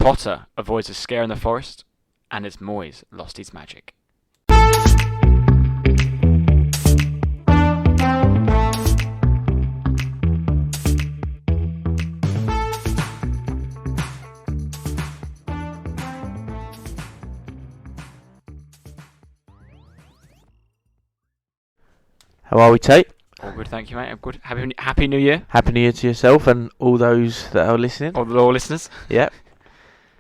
Potter avoids a scare in the forest, and as Moyes lost his magic. How are we, Tate? All good, thank you, mate. I'm good. Happy New Year. Happy New Year to yourself and all those that are listening. All the loyal listeners. Yep.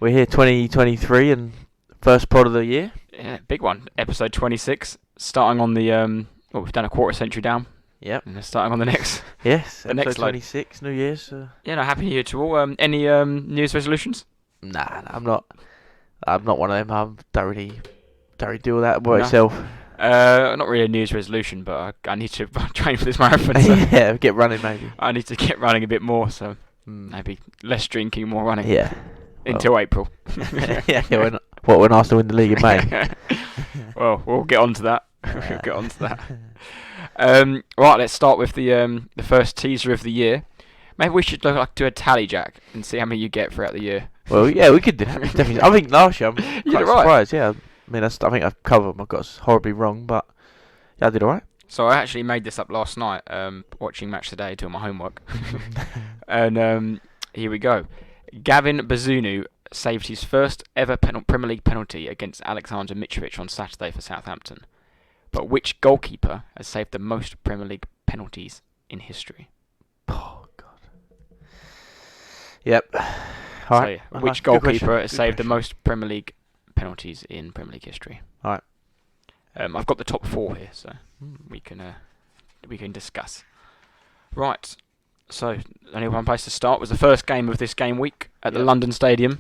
We're here 2023 and first pod of the year. Yeah, big one. Episode 26. Starting on the, we've done a quarter century down. Yep. And starting on the next. Yes, the episode next 26, New Year's. Yeah, no, Happy New Year to all. Any New Year's resolutions? Nah, I'm not one of them. I don't really deal with that by myself. Not really a New Year's resolution, but I need to train for this marathon. So yeah, get running maybe. I need to get running a bit more, so maybe less drinking, more running. Yeah. Until April. yeah, when Arsenal win the league in May. Well, we'll get on to that. We'll get on to that. Right, let's start with the first teaser of the year. Maybe we should do a tally, Jack, and see how many you get throughout the year. Well, yeah, we could do that. Definitely. I think last year I'm quite surprised. Yeah. I mean, I think I've covered them. I got horribly wrong, but yeah, I did alright. So I actually made this up last night, watching Match Today, doing my homework. And here we go. Gavin Bazunu saved his first ever Premier League penalty against Alexander Mitrovic on Saturday for Southampton. But which goalkeeper has saved the most Premier League penalties in history? Oh, God. Yep. All right. So, which goalkeeper has saved the most Premier League penalties in Premier League history? All right. I've got the top four here, so we can discuss. Right. So, only one place to start was the first game of this game week at the London Stadium.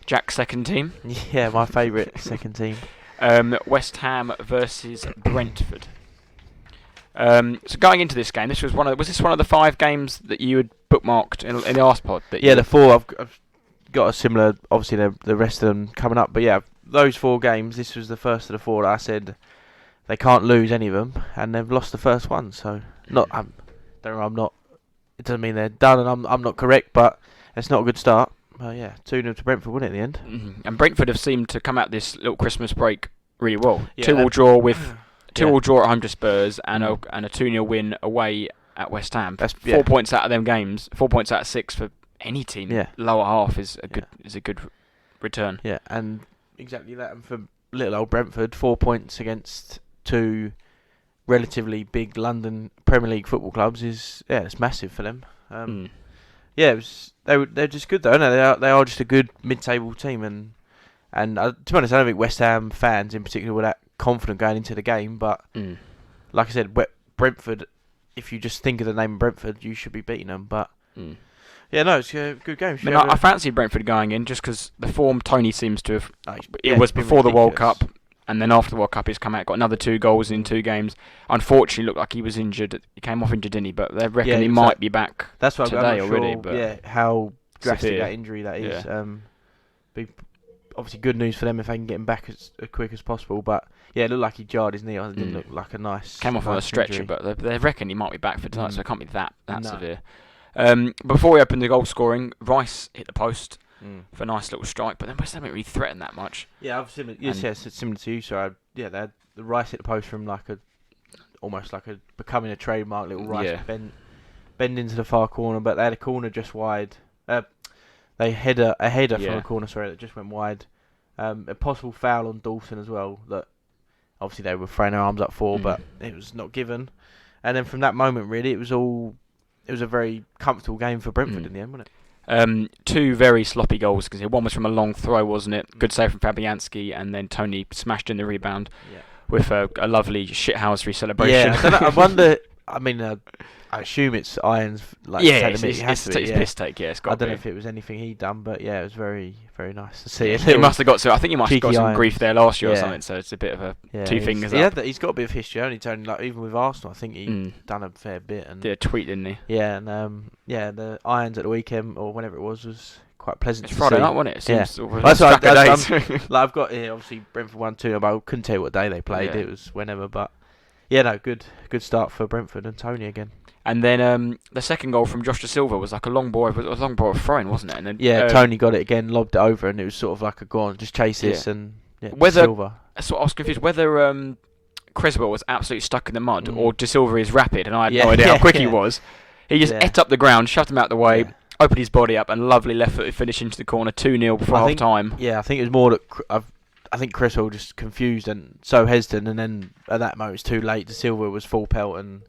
Jack's second team. Yeah, my favourite second team. West Ham versus Brentford. So going into this game, was this one of the 5 games that you had bookmarked in the Arspod? The 4. I've got a similar. Obviously, the rest of them coming up, but yeah, those 4 games. This was the first of the 4 that I said they can't lose any of them, and they've lost the first one. So I'm not. It doesn't mean they're done, and I'm not correct, but it's not a good start. Yeah, 2-0 to Brentford, wasn't it, in the end? Mm-hmm. And Brentford have seemed to come out this little Christmas break really well. Yeah, 2-2 draw with 2-2 draw at home to Spurs and a 2-0 win away at West Ham. That's 4 points out of them games. 4 points out of 6 for any team. Yeah. Lower half is a good return. Yeah, and exactly that. And for little old Brentford, 4 points against 2 relatively big London Premier League football clubs it's massive for them. Yeah, they're just good though, aren't they? They are just a good mid-table team, and to be honest, I don't think West Ham fans in particular were that confident going into the game. But like I said, Brentford, if you just think of the name Brentford, you should be beating them. But yeah, no, it's a good game. I fancy Brentford going in just because the form Tony seems to have. It was before ridiculous. The World Cup. And then after the World Cup, he's come out, got another 2 goals in 2 games. Unfortunately, looked like he was injured. He came off injured, didn't he? But they reckon he might be back today already. Sure, but how drastic that injury that is. Yeah. Be obviously good news for them if they can get him back as quick as possible. But yeah, it looked like he jarred his knee. It didn't look like a nice. Came off on a stretcher, injury. but they reckon he might be back for tonight, so it can't be that severe. Before we open the goal scoring, Rice hit the post. For a nice little strike, but then West Ham didn't really threaten that much. Yeah, I've similar. It's similar to you. So they had the Rice hit the post from almost like becoming a trademark little Rice bend into the far corner, but they had a corner just wide. They had a header from a corner, that just went wide. A possible foul on Dawson as well. That obviously they were throwing their arms up for, but it was not given. And then from that moment, really, it was a very comfortable game for Brentford in the end, wasn't it? 2 very sloppy goals. One was from a long throw, wasn't it? Good save from Fabianski, and then Tony smashed in the rebound with a lovely shithousery celebration. Yeah, I don't know, I wonder. I mean, I assume it's Irons. It's piss take. Yeah, it's got. I don't know if it was anything he'd done, but yeah, it was very, very nice to see. He must have got so. I think he must have got some Irons. grief there last year or something. So it's a bit of a 2 fingers up. He's got a bit of history. Only Tony, even with Arsenal, I think he done a fair bit. And did a tweet, didn't he? Yeah, and the Irons at the weekend or whenever it was quite pleasant. It's Friday night, wasn't it? That's what I've got here. Obviously, Brentford 1-2. But I couldn't tell you what day they played. It was whenever, but. Yeah, no, good start for Brentford and Tony again. And then the second goal from Josh Da Silva was like a long ball of throwing, wasn't it? And then, Tony got it again, lobbed it over, and it was sort of like a go on, just chase this and Silva. So I was confused whether Creswell was absolutely stuck in the mud or Da Silva is rapid, and I had no idea how quick he was. He just ate up the ground, shoved him out the way, opened his body up, and lovely left-footed finish into the corner, 2-0 before half-time. Yeah, I think it was more that I think Creswell just confused and so hesitant, and then at that moment it's too late. Da Silva was full pelt and,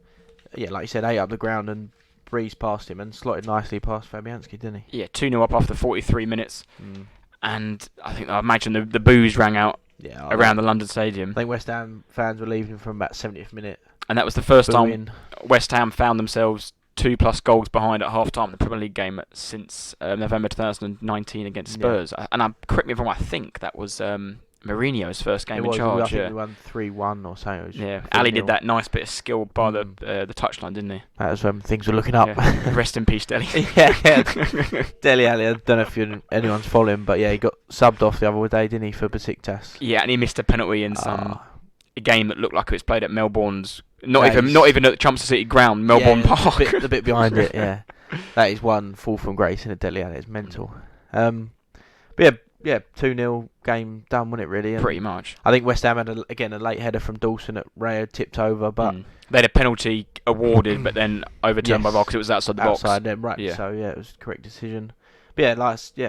like you said, ate up the ground and breezed past him and slotted nicely past Fabianski, didn't he? Yeah, 2-0 up after 43 minutes. And I imagine the boos rang out around the London Stadium. I think West Ham fans were leaving from about 70th minute. And that was the first time West Ham found themselves 2+ goals behind at half-time in the Premier League game since November 2019 against Spurs. And correct me if I'm wrong, I think that was Mourinho's first game in charge. I think we won 3-1 or so. Yeah, Ali did that nice bit of skill by the touchline, didn't he? That was when things were looking up. Rest in peace, Dele. Dele Ali, I don't know if anyone's following, but he got subbed off the other day, didn't he, for Besiktas? Yeah, and he missed a penalty in a game that looked like it was played at Melbourne's, not even at Chelmsford City ground, Melbourne Park. The bit behind it, yeah. That is one fall from grace in a Dele Ali. It's mental. But 2-0 game done, wasn't it, really? And pretty much. I think West Ham had, a late header from Dawson that Rayo tipped over, but they had a penalty awarded, but then overturned by VAR because it was outside the box. Outside them, right. Yeah. So, it was the correct decision. But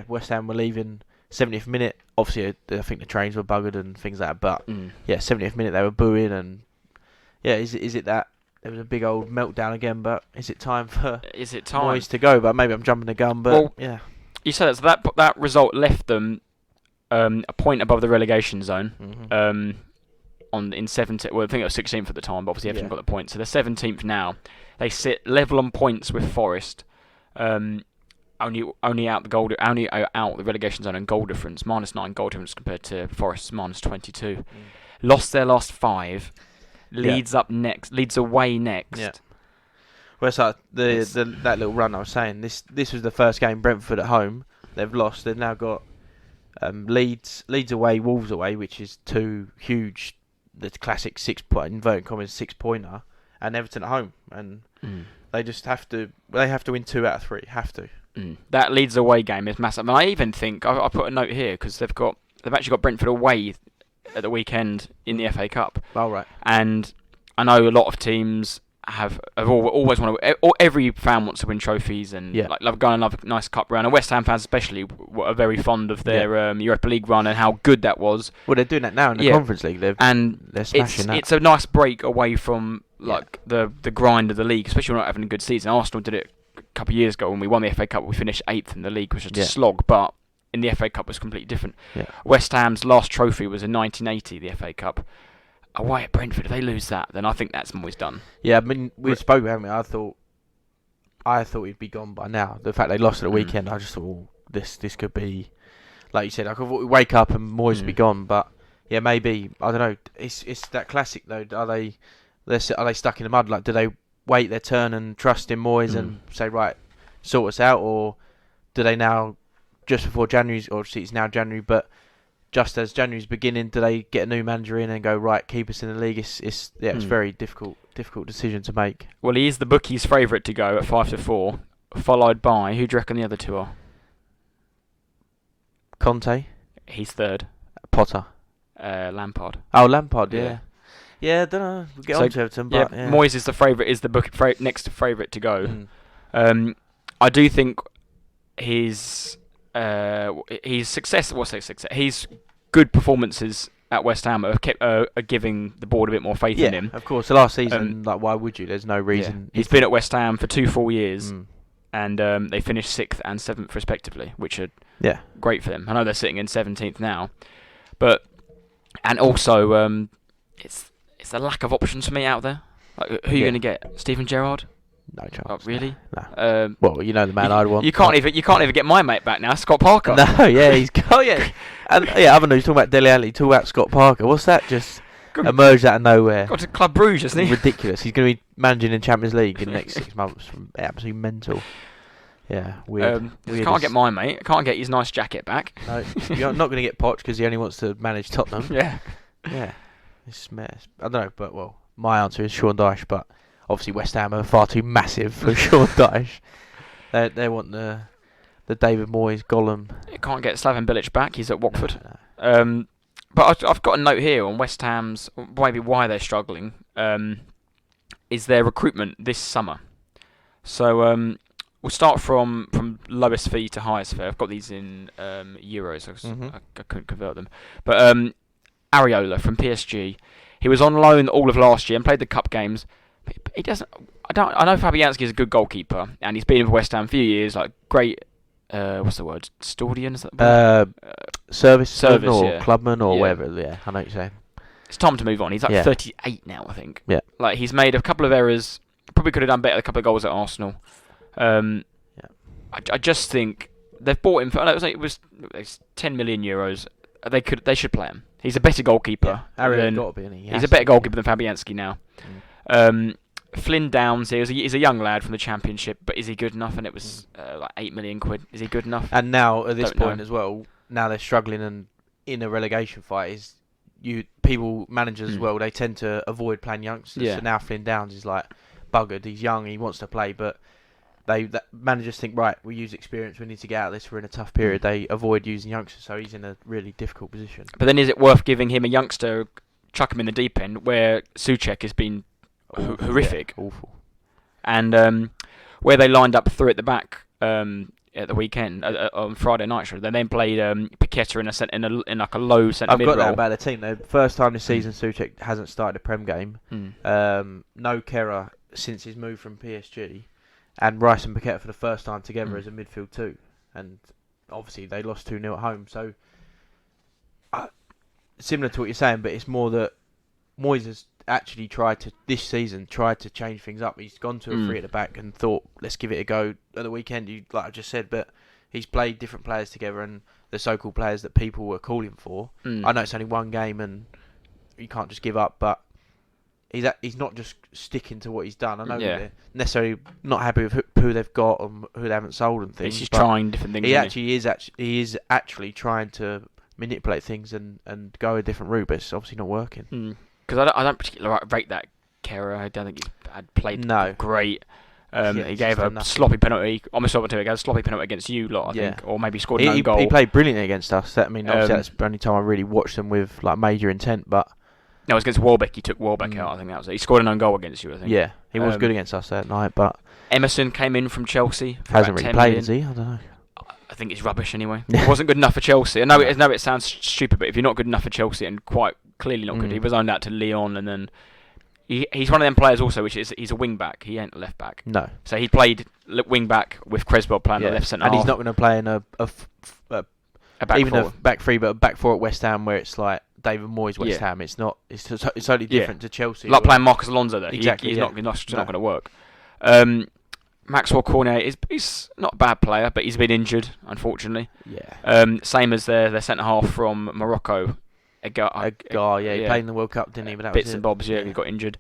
West Ham were leaving 70th minute. Obviously, I think the trains were buggered and things like that, but 70th minute they were booing, and is it that there was a big old meltdown again, but is it time for Moyes to go? But maybe I'm jumping the gun, but you said that, so that result left them a point above the relegation zone. In 17th, well, I think it was 16th at the time, but obviously everyone got the point. So they're 17th now. They sit level on points with Forest. Only out the relegation zone and goal difference, -9 goal difference compared to Forest's -22. Lost their last 5. Leeds away next. Yeah. Well, it's like that little run I was saying. This was the first game Brentford at home. They've lost. They've now got Leeds away, Wolves away, which is 2 huge, the classic 6-pointer, and Everton at home, and they just have to win 2 out of 3. Have to. That Leeds away game is massive. And I even think I put a note here because they've actually got Brentford away at the weekend in the FA Cup. Oh, right. And I know a lot of teams have always want to. Every fan wants to win trophies and love going and love a nice cup run. And West Ham fans especially are very fond of their Europa League run and how good that was. Well, they're doing that now in the Conference League. They're smashing that. It's a nice break away from the grind of the league, especially when we're not having a good season. Arsenal did it a couple of years ago when we won the FA Cup. We finished 8th in the league, which was just a slog, but in the FA Cup it was completely different. West Ham's last trophy was in 1980, the FA Cup. Away at Brentford, if they lose that, then I think that's always done. Yeah, I mean, we spoke, haven't we? I thought he'd be gone by now. The fact they lost at the weekend, I just thought, this could be, like you said, I could wake up and Moyes would be gone. But maybe, I don't know. It's that classic though. Are they stuck in the mud? Like, do they wait their turn and trust in Moyes and say, right, sort us out, or do they now, just before January's, or obviously it's now January, but just as January's beginning, do they get a new manager in and go, right, keep us in the league? It's very difficult decision to make. Well, he is the bookie's favourite to go at 5-4, followed by, who do you reckon the other two are? Conte. He's third. Potter. Lampard. Oh, Lampard, yeah. Yeah, I don't know. We'll get on to Everton, but Moyes is the favourite, is the next favourite to go. I do think his success. What's his success? His good performances at West Ham are giving the board a bit more faith in him. Of course. The last season, why would you? There's no reason. He's been at West Ham for 2 full years, and they finished 6th and 7th respectively, which are great for them. I know they're sitting in 17th now, and also it's the lack of options for me out there. Like, who are you going to get? Steven Gerrard? No chance. Oh, really? No. Well, you know the man I'd want. You can't even get my mate back now, Scott Parker. No, he's and other news, talking about Dele Alli, talking about Scott Parker. What's that? Just emerged out of nowhere. Got to Club Bruges, isn't he? Ridiculous. He's going to be managing in Champions League in the next 6 months. Absolutely mental. Yeah, weird. Can't get my mate. Can't get his nice jacket back. No, you're not going to get Poch because he only wants to manage Tottenham. Yeah. It's mess. I don't know, but my answer is Sean Dyche, but obviously West Ham are far too massive for Sean Dyche. They want the David Moyes Gollum. You can't get Slaven Bilic back. He's at Watford. No. But I've got a note here on West Ham's maybe why they're struggling. Is their recruitment this summer. So we'll start from lowest fee to highest fee. I've got these in euros. I couldn't convert them. But Areola from PSG, he was on loan all of last year and played the cup games. But he doesn't. I know Fabianski is a good goalkeeper and he's been with West Ham a few years. Like great. What's the word? Custodian, is that the word? Service or yeah. clubman or Yeah. whatever. Yeah, I know what you're saying. It's time to move on. He's like 38 now, I think. Yeah. Like he's made a couple of errors. Probably could have done better. A couple of goals at Arsenal. I just think they've bought him for. It was 10 million euros. They should play him. He's a better goalkeeper. Ariel got to be, isn't he? He's a better goalkeeper than Fabianski now. Flynn Downs here. He's a young lad from the Championship, but is he good enough? And it was like 8 million quid. Is he good enough? And now at this Don't point know. as well, now they're struggling and in a relegation fight. Managers as well, they tend to avoid playing youngsters. Yeah. So now Flynn Downs is like buggered. He's young, he wants to play, but managers think, right, we use experience, we need to get out of this, we're in a tough period. They avoid using youngsters, so he's in a really difficult position. But then is it worth giving him a youngster, chuck him in the deep end, where Souček has been horrific? Yeah, awful. And where they lined up three at the back at the weekend on Friday night, they then played Paqueta in like a low centre I've mid got that role. about the team. The first time this season, Souček hasn't started a Prem game. No Kera since his move from PSG, and Rice and Paqueta for the first time together as a midfield two. And obviously they lost 2-0 at home. So similar to what you're saying, but it's more that Moyes has actually tried to change things up. He's gone to a three at the back and thought, let's give it a go at the weekend, like I just said, but he's played different players together and the so-called players that people were calling for. I know it's only one game and you can't just give up, but he's not just sticking to what he's done. I know they're necessarily not happy with who they've got and who they haven't sold and things. He's just trying different things. He is actually trying to manipulate things and go a different route, but it's obviously not working. Because I don't particularly rate that Kera. I don't think he's had played great. He gave a sloppy penalty. Almost over to it. He gave a sloppy penalty against you lot, I think, or maybe scored an own goal. He played brilliantly against us. Obviously that's the only time I really watched them with like major intent. But no, it was against Warbeck. He took Warbeck out. I think that was it. He scored an own goal against you, I think. Yeah, he was good against us that night. But Emerson came in from Chelsea. Hasn't really played, has he? I don't know. I think it's rubbish anyway. It wasn't good enough for Chelsea. I know it sounds stupid, but if you're not good enough for Chelsea and quite clearly not good, he was owned out to Lyon, and then he's one of them players also, which is he's a wing back. He ain't a left back. No. So he played wing back with Creswell playing on left centre half. And he's not going to play in a back even four. a back three, but a back four at West Ham where it's like David Moyes West Ham. It's not. It's totally different to Chelsea. Like playing Marcus Alonso there. Exactly. He's not going to work. Maxwell Cornet he's not a bad player, but he's been injured, unfortunately. Yeah. Same as their centre half from Morocco. He played in the World Cup, didn't he? But that bits was and bobs. He got injured.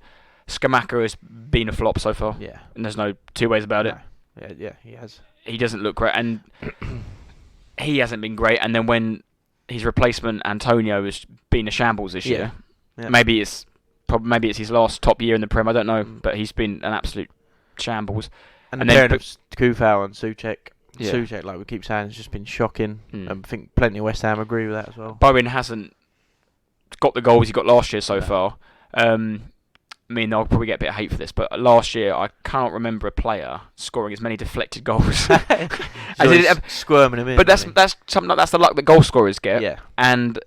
Skamaka has been a flop so far. Yeah. And there's no two ways about it. Yeah, he has. He doesn't look great, and he hasn't been great. And then when his replacement Antonio has been a shambles this year, maybe it's his last top year in the Prem. I don't know, but he's been an absolute shambles. And then Kufau and Souček. Yeah. Souček, like we keep saying, has just been shocking. I think plenty of West Ham agree with that as well. Bowen hasn't got the goals he got last year so far. I mean, I'll probably get a bit of hate for this, but last year I can't remember a player scoring as many deflected goals. Squirming him in. But that's something that's the luck that goal scorers get. Yeah. And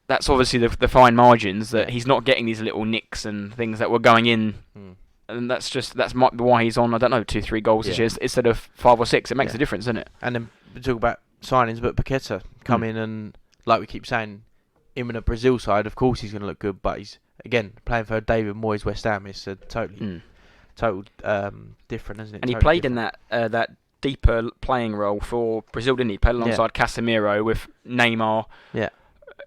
that's obviously the fine margins that he's not getting these little nicks and things that were going in. And that's might be why he's on, I don't know, 2-3 goals this year instead of 5 or 6. It makes a difference, doesn't it? And then we talk about signings, but Paqueta come in and, like we keep saying, him in a Brazil side, of course he's going to look good, but he's, again, playing for David Moyes West Ham is a total different, isn't it? And he played in that deeper playing role for Brazil, didn't he? Played alongside Casemiro with Neymar,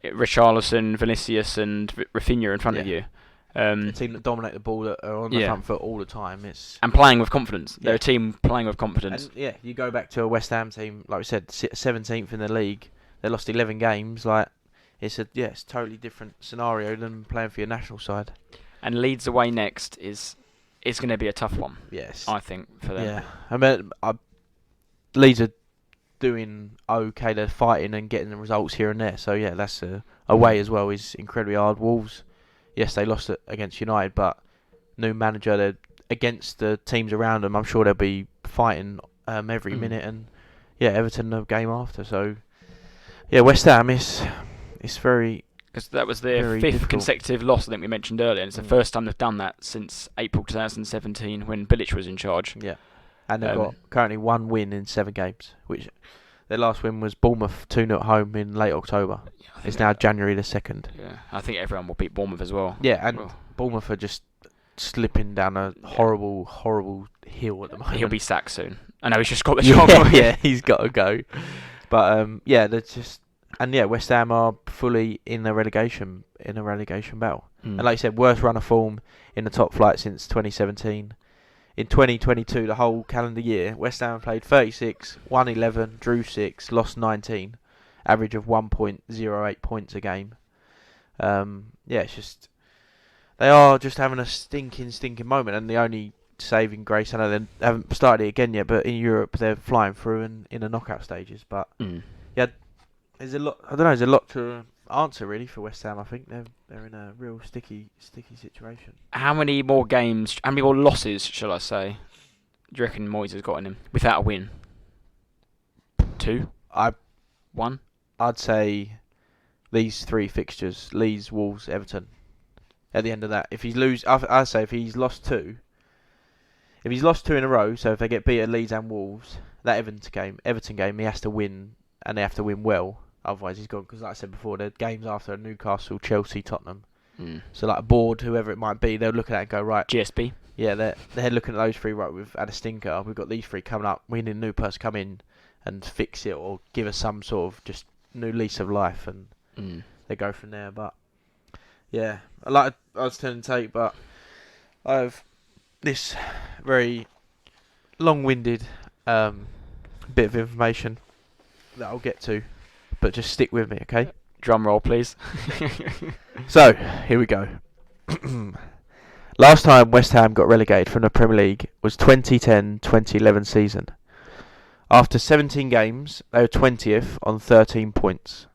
Richarlison, Vinicius and Rafinha in front of you. A team that dominate the ball, that are on the front foot all the time. And playing with confidence. They're a team playing with confidence. And you go back to a West Ham team, like we said, 17th in the league. They lost 11 games. It's a totally different scenario than playing for your national side. And Leeds away next is it's going to be a tough one. Yes. I think for them. Yeah. I mean, Leeds are doing okay. They're fighting and getting the results here and there. So yeah, that's away as well is incredibly hard. Wolves, yes, they lost it against United, but new manager. They're against the teams around them. I'm sure they'll be fighting every minute. And yeah, Everton the game after. So yeah, West Ham is very. Because that was their fifth difficult. Consecutive loss, I think we mentioned earlier. And it's the first time they've done that since April 2017 when Bilic was in charge. Yeah. And they've got currently 1 win in 7 games, which their last win was Bournemouth 2-0 at home in late October. Yeah, it's now January the 2nd. Yeah, I think everyone will beat Bournemouth as well. Yeah, and Bournemouth are just slipping down a horrible hill at the moment. He'll be sacked soon. I know he's just got the job. Yeah, he's got to go. But they're just. And yeah, West Ham are fully in a relegation battle. And like you said, worst run of form in the top flight since 2017. In 2022, the whole calendar year, West Ham played 36, won 11, drew 6, lost 19, average of 1.08 points a game. It's just they are just having a stinking moment, and the only saving grace, I know they haven't started it again yet, but in Europe they're flying through and in the knockout stages. But there's a lot. I don't know. There's a lot to answer really for West Ham. I think they're in a real sticky situation. How many more losses shall I say? Do you reckon Moyes has got in him without a win? 2? 1? I'd say these 3 fixtures: Leeds, Wolves, Everton. At the end of that, if he's I'd say if he's lost 2. If he's lost 2 in a row, so if they get beat at Leeds and Wolves, that Everton game, he has to win, and they have to win well. Otherwise, he's gone. Because, like I said before, the games after Newcastle, Chelsea, Tottenham. So, like, board, whoever it might be, they'll look at that and go, right. GSB. Yeah, they're looking at those 3. Right, we've had a stinker. We've got these 3 coming up. We need a new person to come in and fix it or give us some sort of just new lease of life, and they go from there. But yeah, I was telling Tate, but I have this very long-winded bit of information that I'll get to. But just stick with me, okay? Drum roll, please. So, here we go. Last time West Ham got relegated from the Premier League was 2010-2011 season. After 17 games, they were 20th on 13 points.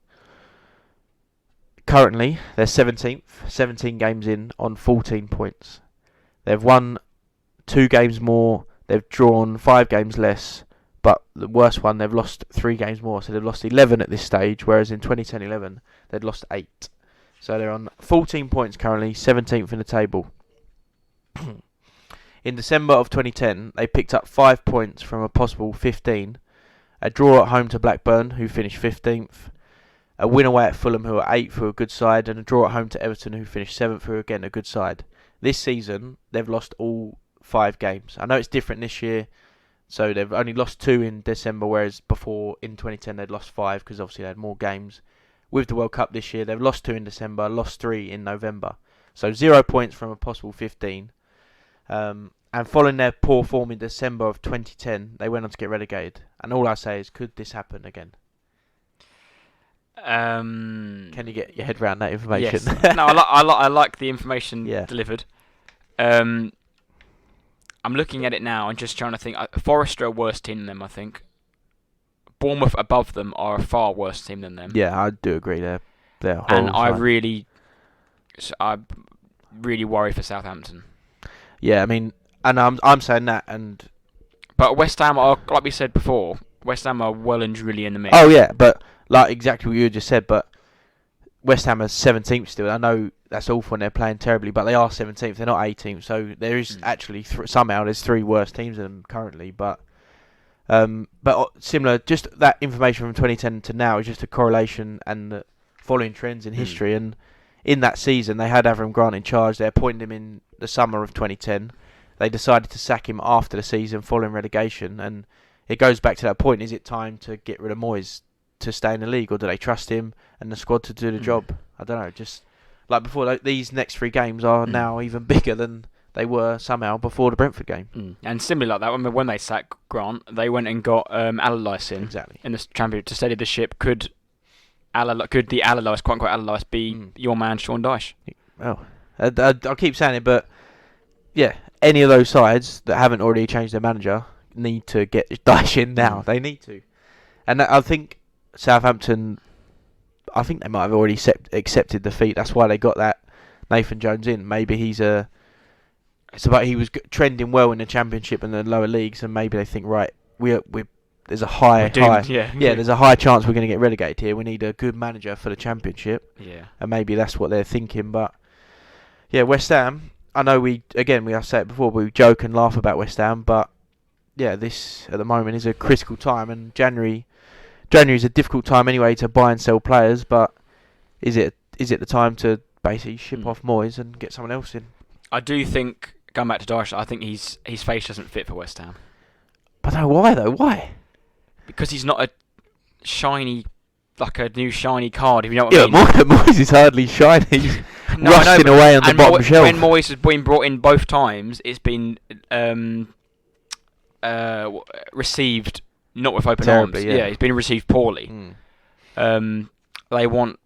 Currently, they're 17th, 17 games in on 14 points. They've won 2 games more, they've drawn 5 games less. But the worst one, they've lost 3 games more. So they've lost 11 at this stage, whereas in 2010-11, they'd lost 8. So they're on 14 points currently, 17th in the table. In December of 2010, they picked up 5 points from a possible 15. A draw at home to Blackburn, who finished 15th. A win away at Fulham, who are 8th, who are a good side. And a draw at home to Everton, who finished 7th, who are again a good side. This season, they've lost all 5 games. I know it's different this year. So they've only lost 2 in December, whereas before in 2010 they'd lost 5 because obviously they had more games. With the World Cup this year, they've lost 2 in December, lost 3 in November. So 0 points from a possible 15. And following their poor form in December of 2010, they went on to get relegated. And all I say is, could this happen again? Can you get your head around that information? Yes. No, I like the information delivered. I'm looking at it now and just trying to think. Forest are a worse team than them, I think. Bournemouth above them are a far worse team than them. Yeah, I do agree. They're horrible. And I really worry for Southampton. Yeah, I mean, and I'm saying that, but West Ham are, like we said before, West Ham are well and truly in the mix. Oh yeah, but like exactly what you just said, but West Ham are 17th still. I know that's awful and they're playing terribly, but they are 17th. They're not 18th. So there is actually somehow there's 3 worse teams than them currently. But similar, just that information from 2010 to now is just a correlation and the following trends in history. And in that season, they had Avram Grant in charge. They appointed him in the summer of 2010. They decided to sack him after the season following relegation. And it goes back to that point. Is it time to get rid of Moyes to stay in the league, or do they trust him and the squad to do the job? I don't know. Just like before, these next 3 games are now even bigger than they were somehow before the Brentford game. And similarly like that, when they sacked Grant, they went and got Allardyce in the championship to steady the ship. Could the Allardyce, quote-unquote Allardyce, be your man Sean Dyche? Well, I'll keep saying it, but any of those sides that haven't already changed their manager need to get Dyche in now. They need to. And I think Southampton, I think they might have already accepted defeat. That's why they got that Nathan Jones in. Maybe he was trending well in the Championship and the lower leagues, and maybe they think, right, there's a there's a high chance we're going to get relegated here. We need a good manager for the Championship. Yeah. And maybe that's what they're thinking. But yeah, West Ham. I know we have said it before, we joke and laugh about West Ham, but yeah, this at the moment is a critical time, and January is a difficult time anyway to buy and sell players. But is it the time to basically ship off Moyes and get someone else in? I do think, going back to Dyche, I think his face doesn't fit for West Ham. But no, why though? Why? Because he's not a shiny, like a new shiny card, if you know what I mean. Moyes is hardly shiny. He's rusting away on the bottom shelf. When Moyes has been brought in both times, it's been received not with open arms. Yeah, he's been received poorly. They want...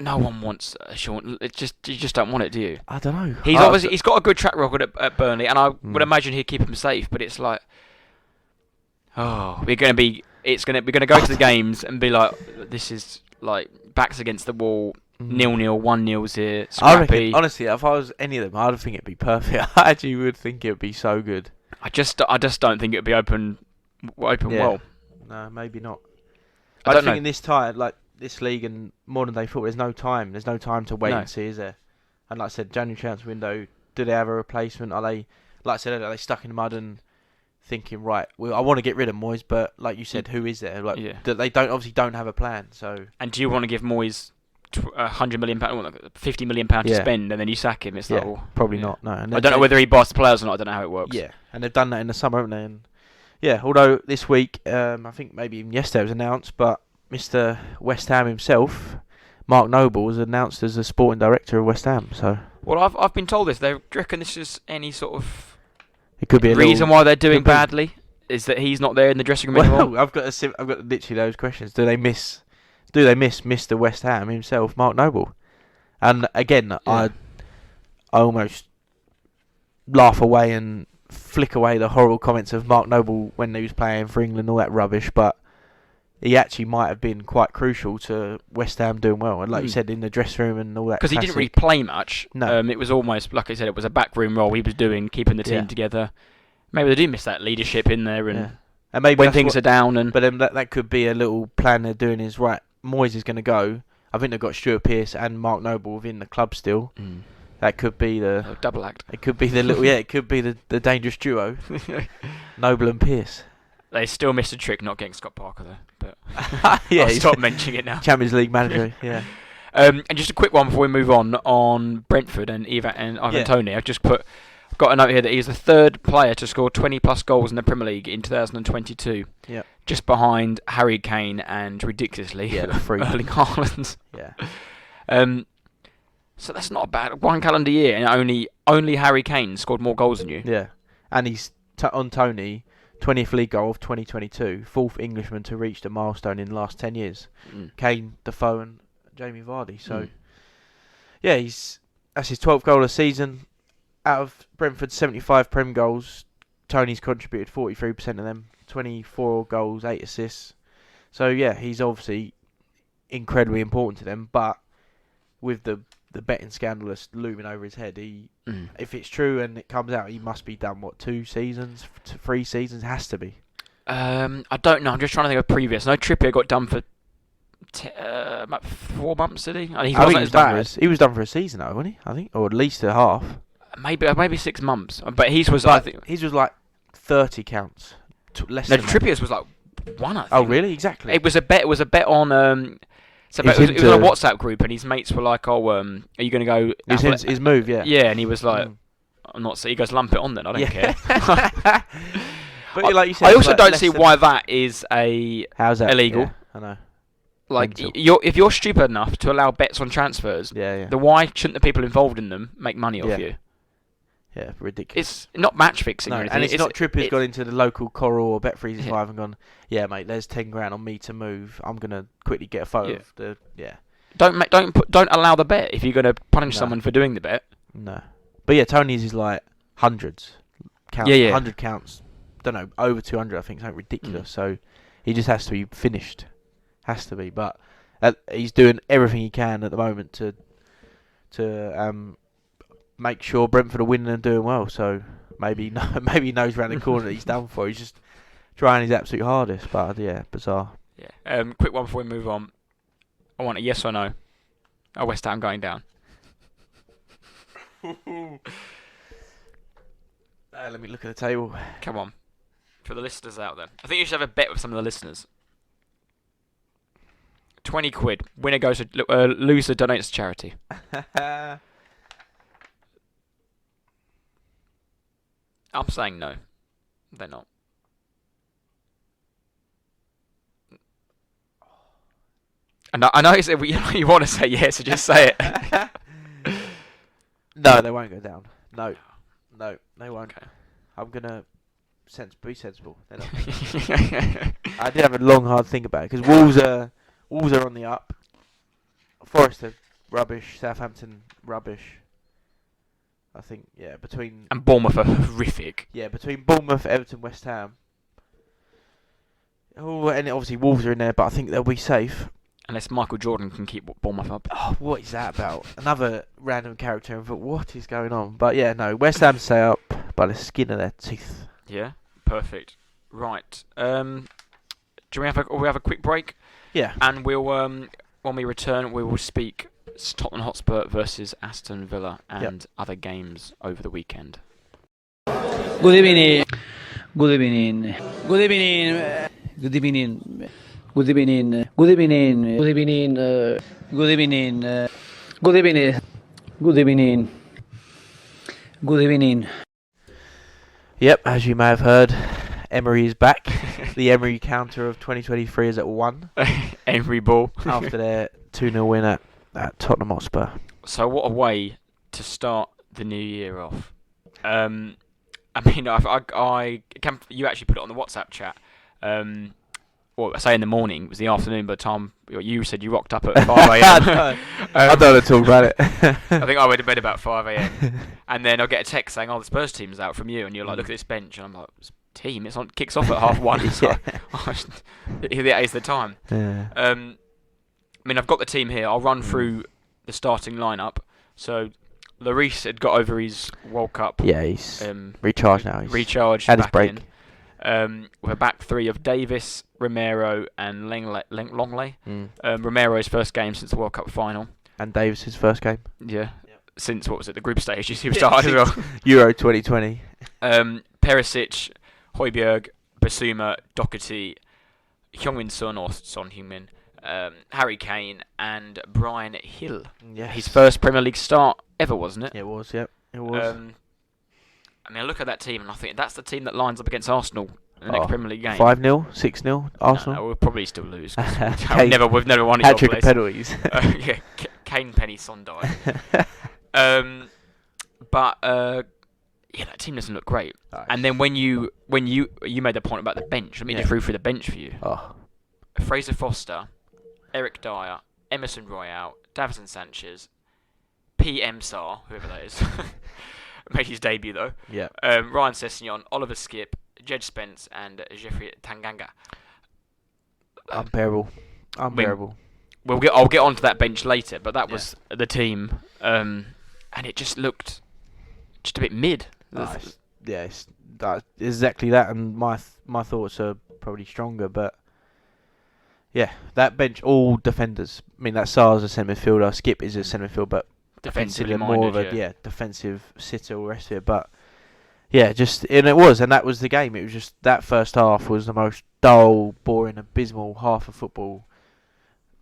No one wants Sean. You just don't want it, do you? I don't know. He's got a good track record at Burnley, and I would imagine he'd keep him safe. But it's like, we're going to go to the games and be like, this is like backs against the wall, 0-0, 1-0 here, scrappy. I reckon, honestly, if I was any of them, I'd think it'd be perfect. I actually would think it'd be so good. I just don't think it'd be open well. No, maybe not. I don't know. In this time, like this league and modern day football, there's no time. There's no time to wait and see, is there? And like I said, January transfer window. Do they have a replacement? Are they, like I said earlier, are they stuck in the mud and thinking, right, well, I want to get rid of Moyes, but like you said, who is there? Like they don't have a plan. So. And do you want to give Moyes £100 million, £50 million to spend, and then you sack him? It's like, probably not. No, and I don't know whether he buys the players or not. I don't know how it works. Yeah, and they've done that in the summer, haven't they? And yeah, although this week, I think maybe even yesterday it was announced, but Mr. West Ham himself, Mark Noble, was announced as the sporting director of West Ham. So. Well, I've been told this. They reckon this is any sort of it could be a reason why they're doing badly is that he's not there in the dressing room anymore. I've got literally those questions. Do they miss Mr. West Ham himself, Mark Noble? And again, I almost laugh away and flick away the horrible comments of Mark Noble when he was playing for England, all that rubbish, but he actually might have been quite crucial to West Ham doing well, and like you said, in the dressing room and all that. Because he didn't really play much. No, it was almost like I said, it was a backroom role he was doing, keeping the team together. Maybe they do miss that leadership in there, and maybe when things are down. And but then that could be a little plan they're doing. Is right, Moyes is going to go. I think they've got Stuart Pearce and Mark Noble within the club still. That could be the double act. It could be the little it could be the dangerous duo, Noble and Pearce. They still missed a trick not getting Scott Parker though, but I'll stop mentioning it now. Champions League manager, And just a quick one before we move on Brentford and Ivan Toney. I've got a note here that he's the third player to score 20 plus goals in the Premier League in 2022. Yeah. Just behind Harry Kane and ridiculously Erling Haaland. Yeah. So that's not bad. One calendar year and only Harry Kane scored more goals than you. Yeah. And he's on Toney. 20th league goal of 2022, fourth Englishman to reach the milestone in the last 10 years. Kane, Defoe and Jamie Vardy. So, that's his 12th goal of the season. Out of Brentford's 75 Prem goals, Toney's contributed 43% of them, 24 goals, 8 assists. So, he's obviously incredibly important to them, but with the betting scandal that's looming over his head, if it's true and it comes out, he must be done, 2 seasons, 3 seasons? It has to be. I don't know. I'm just trying to think of previous. No, Trippier got done for about 4 months, did he? He wasn't as bad. He was done for a season, though, wasn't he? I think, or at least a half. Maybe 6 months. But his was his was like 30 counts. Less. No, Trippier's was like 1. I think. Oh, really? Exactly. It was a bet. It was a bet on. So it was on a WhatsApp group, and his mates were like, "Oh, are you going to go?" His move, yeah. Yeah, and he was like, "I'm not." So he goes, "Lump it on then. I don't care." But like you said, I also don't see why that is how's that illegal. Yeah, I know. Like, if you're stupid enough to allow bets on transfers, then why shouldn't the people involved in them make money off you? Yeah, ridiculous. It's not match fixing or anything. And it's not Trippier's gone into the local Coral or Bet365 and gone, yeah, mate, there's 10 grand on me to move. I'm gonna quickly get a photo of the Don't allow the bet if you're gonna punish someone for doing the bet. No, but Toney's is like hundreds. Counts, Yeah. 100 counts. Don't know, over 200, I think, something ridiculous. So he just has to be finished. Has to be. But he's doing everything he can at the moment to make sure Brentford are winning and doing well. So maybe he knows around the corner that he's done for. He's just trying his absolute hardest. But yeah, bizarre. Yeah. Quick one before we move on. I want a yes or no. Are West Ham going down? Let me look at the table. Come on. For the listeners out there. I think you should have a bet with some of the listeners. 20 quid. Winner goes to... loser donates to charity. I'm saying no. They're not. I know you want to say yes, so just say it. No, they won't go down. No, they won't. Okay. I'm gonna be sensible. They're not. I did have a long, hard think about it because Wolves are on the up. Forest are rubbish. Southampton rubbish. I think between And Bournemouth are horrific. Yeah, between Bournemouth, Everton, West Ham. Oh, and obviously Wolves are in there, but I think they'll be safe. Unless Michael Jordan can keep Bournemouth up. Oh, what is that about? Another random character. But what is going on? But yeah, no, West Ham stay up by the skin of their teeth. Yeah, perfect. Right. Do we have a quick break? Yeah. And we'll when we return, we will speak Tottenham Hotspur versus Aston Villa and other games over the weekend. Good evening. Good evening. Good evening. Good evening. Good evening. Good evening. Good evening. Good evening. Good evening. Good evening. Good evening. Yep, as you may have heard, Emery is back. The Emery counter of 2023 is at 1. Emery ball. After their 2-0 win at Tottenham Hotspur. So what a way to start the new year off. I mean, you actually put it on the WhatsApp chat. Well, I say in the morning, it was the afternoon by the time you said you rocked up at 5 a.m. I don't want to talk about it. I think I went to bed about 5 a.m. And then I'll get a text saying, the Spurs team's out from you. And you're like, look at this bench. And I'm like, team, kicks off at 1:30. So that is the time. Yeah. I mean, I've got the team here. I'll run through the starting lineup. So, Lloris had got over his World Cup. Yeah, he's recharged now. He's recharged. had his break. With a back three of Davis, Romero, and Longley. Mm. Romero's first game since the World Cup final. And Davis's first game. Yeah. Yep. Since, what was it, the group stages he was started as well. Euro 2020. Perisic, Højbjerg, Basuma, Doherty, Heung-min Son or Son Heung-min, Harry Kane, and Bryan Hill. Yes. His first Premier League start ever, wasn't it? It was, yep. It was. I mean, I look at that team and I think that's the team that lines up against Arsenal in the next Premier League game. 5-0, 6-0, Arsenal. No, we'll probably still lose. We've never won it. Hat-trick of penalties. Yeah, Kane, Penny, Son died. But that team doesn't look great. Nice. And then when you made the point about the bench, let me just read through the bench for you. Fraser Foster, Eric Dyer, Emerson Royale, Davinson Sanchez, PM Sarr, whoever that is. Made his debut though. Yeah. Ryan Sessegnon, Oliver Skipp, Jed Spence, and Jeffrey Tanganga. Unbearable. I'll get onto that bench later, but that was the team, and it just looked just a bit mid. It's exactly that, and my thoughts are probably stronger, but yeah, that bench all defenders. I mean, that Sarr's a centre midfielder, Skipp is a centre midfielder, but defensively more of a defensive sitter, all the rest of it. But yeah, that was the game. It was just that first half was the most dull, boring, abysmal half of football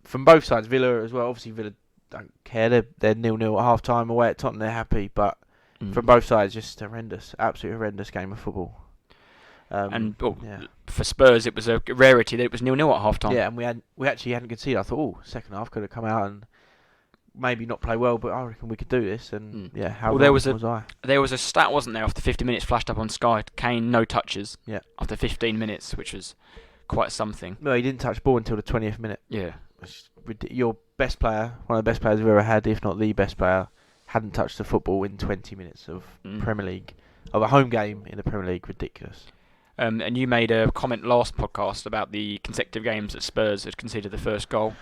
from both sides. Villa as well. Obviously, Villa don't care. They're 0-0 at half time away at Tottenham. They're happy, but from both sides, just horrendous, absolutely horrendous game of football. For Spurs, it was a rarity that it was 0-0 at half time. Yeah, and we actually hadn't conceded. I thought, second half could have come out and maybe not play well, but I reckon we could do this. And there was a stat, wasn't there, after 50 minutes flashed up on Sky. Kane no touches. Yeah. After 15 minutes, which was quite something. No, he didn't touch ball until the 20th minute. Yeah. Your best player, one of the best players we've ever had, if not the best player, hadn't touched the football in 20 minutes of Premier League of a home game in the Premier League. Ridiculous. And you made a comment last podcast about the consecutive games that Spurs had conceded the first goal,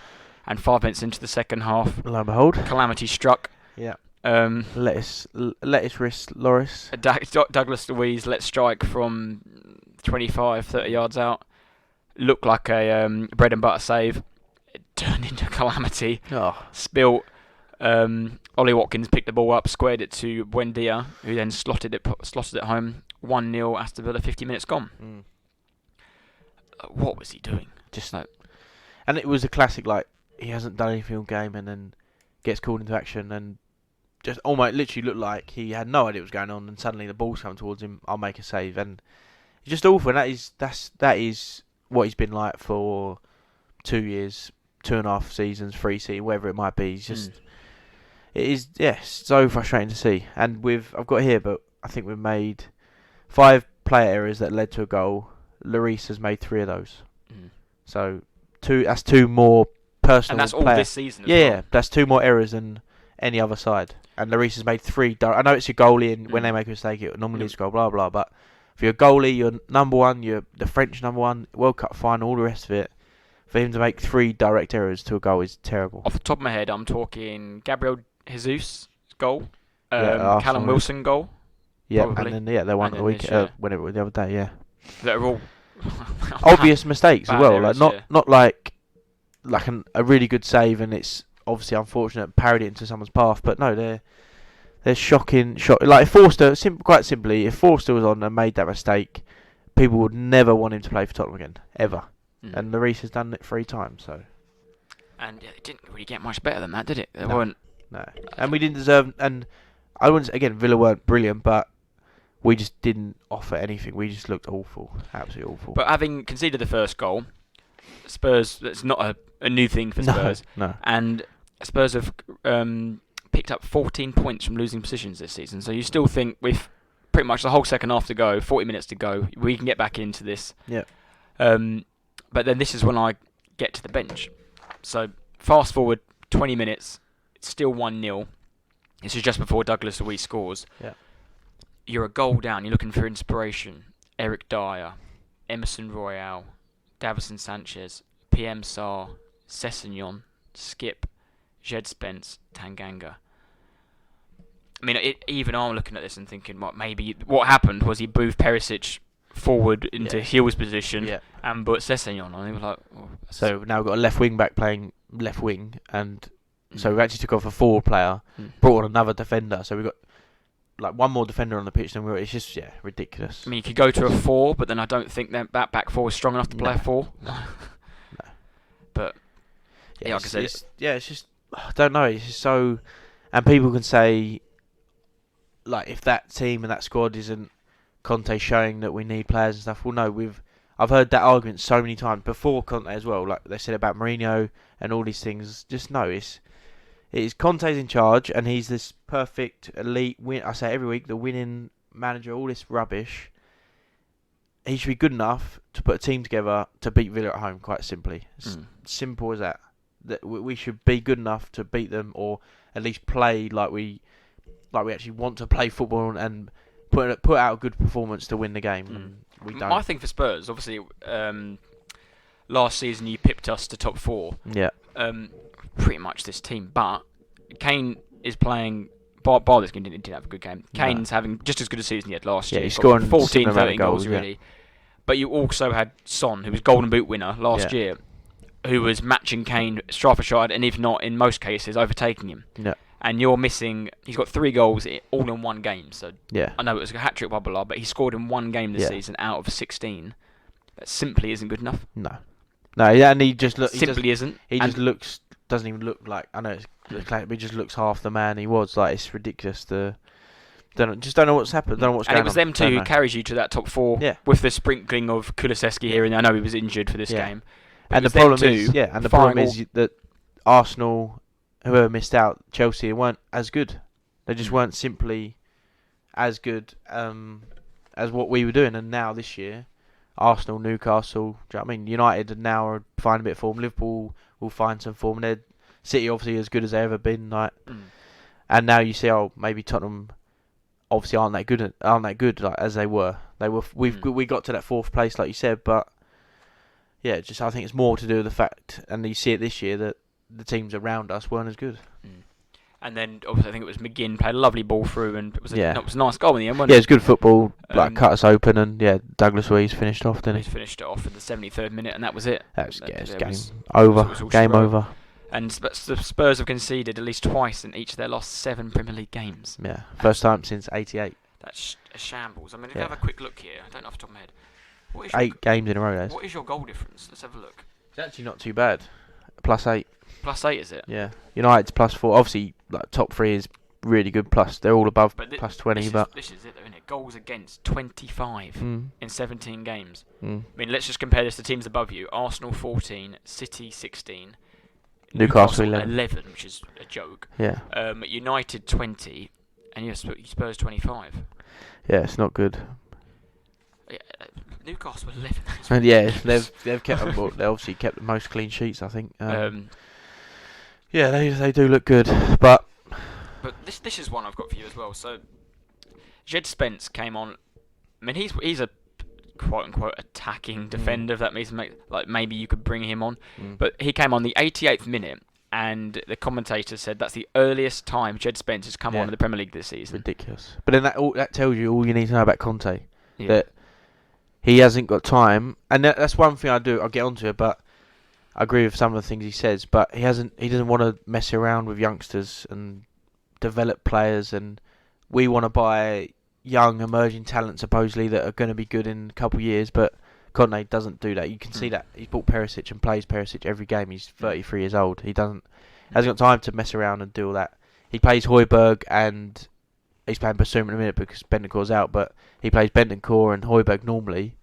and 5 minutes into the second half, Lo and behold, calamity struck. Yeah. Lettuce wrist Loris. Douglas Luiz let strike from 25, 30 yards out. Looked like a bread and butter save. It turned into calamity. Oh. Spilt. Ollie Watkins picked the ball up, squared it to Buendia, who then slotted it home. 1-0, Aston Villa, 50 minutes gone. What was he doing? Just like, and it was a classic. Like, he hasn't done anything all game, and then gets called into action, and just almost literally looked like he had no idea what was going on, and suddenly the ball's come towards him. I'll make a save, and it's just awful. And that is what he's been like for 2 years, 2.5 seasons, 3 seasons, whatever it might be. He's just it is so frustrating to see. And I've got here, but I think we've made 5 player errors that led to a goal. Lloris has made 3 of those. So that's 2 more personal. And that's player. all this season. Yeah, that's 2 more errors than any other side. And Lloris has made 3. I know it's your goalie, and when they make a mistake, it normally is a goal. Blah blah. But for your goalie, you're number one. You're the French number one. World Cup final, all the rest of it. For him to make 3 direct errors to a goal is terrible. Off the top of my head, I'm talking Gabriel Jesus goal, Yeah, Callum Wilson goal. Yeah, probably. and then they won the week whenever the other day. Yeah, That are all obvious mistakes as bad well. errors, not like a really good save, and it's obviously unfortunate parried it into someone's path. But no, they're shocking. Like if Forster, quite simply, if Forster was on and made that mistake, people would never want him to play for Tottenham again, ever. And Lloris has done it 3 times. So, and it didn't really get much better than that, did it? They No. weren't. no, and we didn't deserve. And I wouldn't again. Villa weren't brilliant, but we just didn't offer anything. We just looked awful, absolutely awful. But having conceded the first goal, Spurs, that's not a new thing for Spurs. No. And Spurs have picked up 14 points from losing positions this season. So you still think with pretty much the whole second half to go, 40 minutes to go, we can get back into this. Yeah. But then this is when I get to the bench. So fast forward 20 minutes, it's still 1-0. This is just before Douglas Luiz scores. Yeah. You're a goal down. You're looking for inspiration. Eric Dyer, Emerson Royale, Davison Sanchez, PM Sarr, Sessegnon, Skip, Jed Spence, Tanganga. I mean, even I'm looking at this and thinking, what happened was he moved Perisic forward into Hill's position and put Sessegnon on. He was like, so we've now got a left wing back playing left wing, and so we actually took off a forward player, brought on another defender. So we've got like one more defender on the pitch than it's just ridiculous. I mean, you could go to a 4, but then I don't think that back 4 is strong enough to play a 4. No. But like I said, it's just I don't know. It's just so, and people can say like if that team and that squad isn't Conte showing that we need players and stuff. Well, no, I've heard that argument so many times before Conte as well. Like they said about Mourinho and all these things. Just no, it is Conte's in charge, and he's this perfect elite win. I say every week, the winning manager. All this rubbish. He should be good enough to put a team together to beat Villa at home. Quite simply, it's simple as that. That we should be good enough to beat them, or at least play like we actually want to play football and put out a good performance to win the game. And we don't. I think for Spurs, obviously, last season you pipped us to top 4. Yeah. Pretty much this team, but Kane is playing. Bar this game didn't have a good game. Kane's having just as good a season he had last year. He's scoring 14, 13 goals really. But you also had Son, who was Golden Boot winner last year, who was matching Kane stride for stride, and if not, in most cases, overtaking him. Yeah. And you're missing. He's got 3 goals all in one game. So yeah. I know it was a hat trick, blah blah blah, but he scored in one game this season out of 16. That simply isn't good enough. No, and he just looks. Simply isn't. He just looks. Doesn't even look like. I know it's but he just looks half the man he was. Like it's ridiculous. Don't know what's happened. Don't know what's going on. And it was them two who carries you to that top 4 with the sprinkling of Kulusevski here, and I know he was injured for this game. And the problem is that Arsenal, whoever missed out, Chelsea weren't as good. They just weren't simply as good as what we were doing. And now this year, Arsenal, Newcastle, do you know what I mean? United now are finding a bit of form. Liverpool will find some form. And City obviously as good as they've ever been. And now you see, maybe Tottenham obviously aren't that good like as they were. We got to that 4th place like you said, but yeah, just I think it's more to do with the fact, and you see it this year, that the teams around us weren't as good. And then obviously I think it was McGinn played a lovely ball through, and it was a nice goal in the end, wasn't Yeah, it? it's good football. Like cut us open, and Douglas Luiz finished off, didn't he? He finished it off in the 73rd minute, and that was it. That was game over. Game over. And the Spurs have conceded at least twice in each of their last 7 Premier League games. Yeah, first time since '88. That's a shambles. I mean, if you have a quick look here, I don't know off the top of my head. What is 8 games in a row, What is your goal difference? Let's have a look. It's actually not too bad. +8. +8, is it? Yeah. United's +4. Obviously, like top 3 is really good. Plus, they're all above +20. This is it, though, isn't it? Goals against 25 in 17 games. I Mm. mean, let's just compare this to teams above you. Arsenal 14, City 16, Newcastle 11, which is a joke. Yeah. United 20, and you Spurs 25. Yeah, it's not good. Yeah, Newcastle 11. And yeah, they've kept they obviously kept the most clean sheets, I think. Yeah, they do look good, but this is one I've got for you as well. So, Jed Spence came on. I mean, he's a quote unquote attacking defender. If that means maybe you could bring him on, but he came on the 88th minute, and the commentator said that's the earliest time Jed Spence has come on in the Premier League this season. Ridiculous. But then that tells you all you need to know about Conte. Yeah. That he hasn't got time, and that's one thing I'll get onto it, but I agree with some of the things he says, but he doesn't want to mess around with youngsters and develop players, and we want to buy young emerging talent supposedly that are going to be good in a couple of years, but Conte doesn't do that. You can see that he's bought Perisic and plays Perisic every game. He's 33 years old. He hasn't got time to mess around and do all that. He plays Højbjerg, and he's playing Basuma in a minute because Bentancur's out, but he plays Bentancur and Højbjerg normally.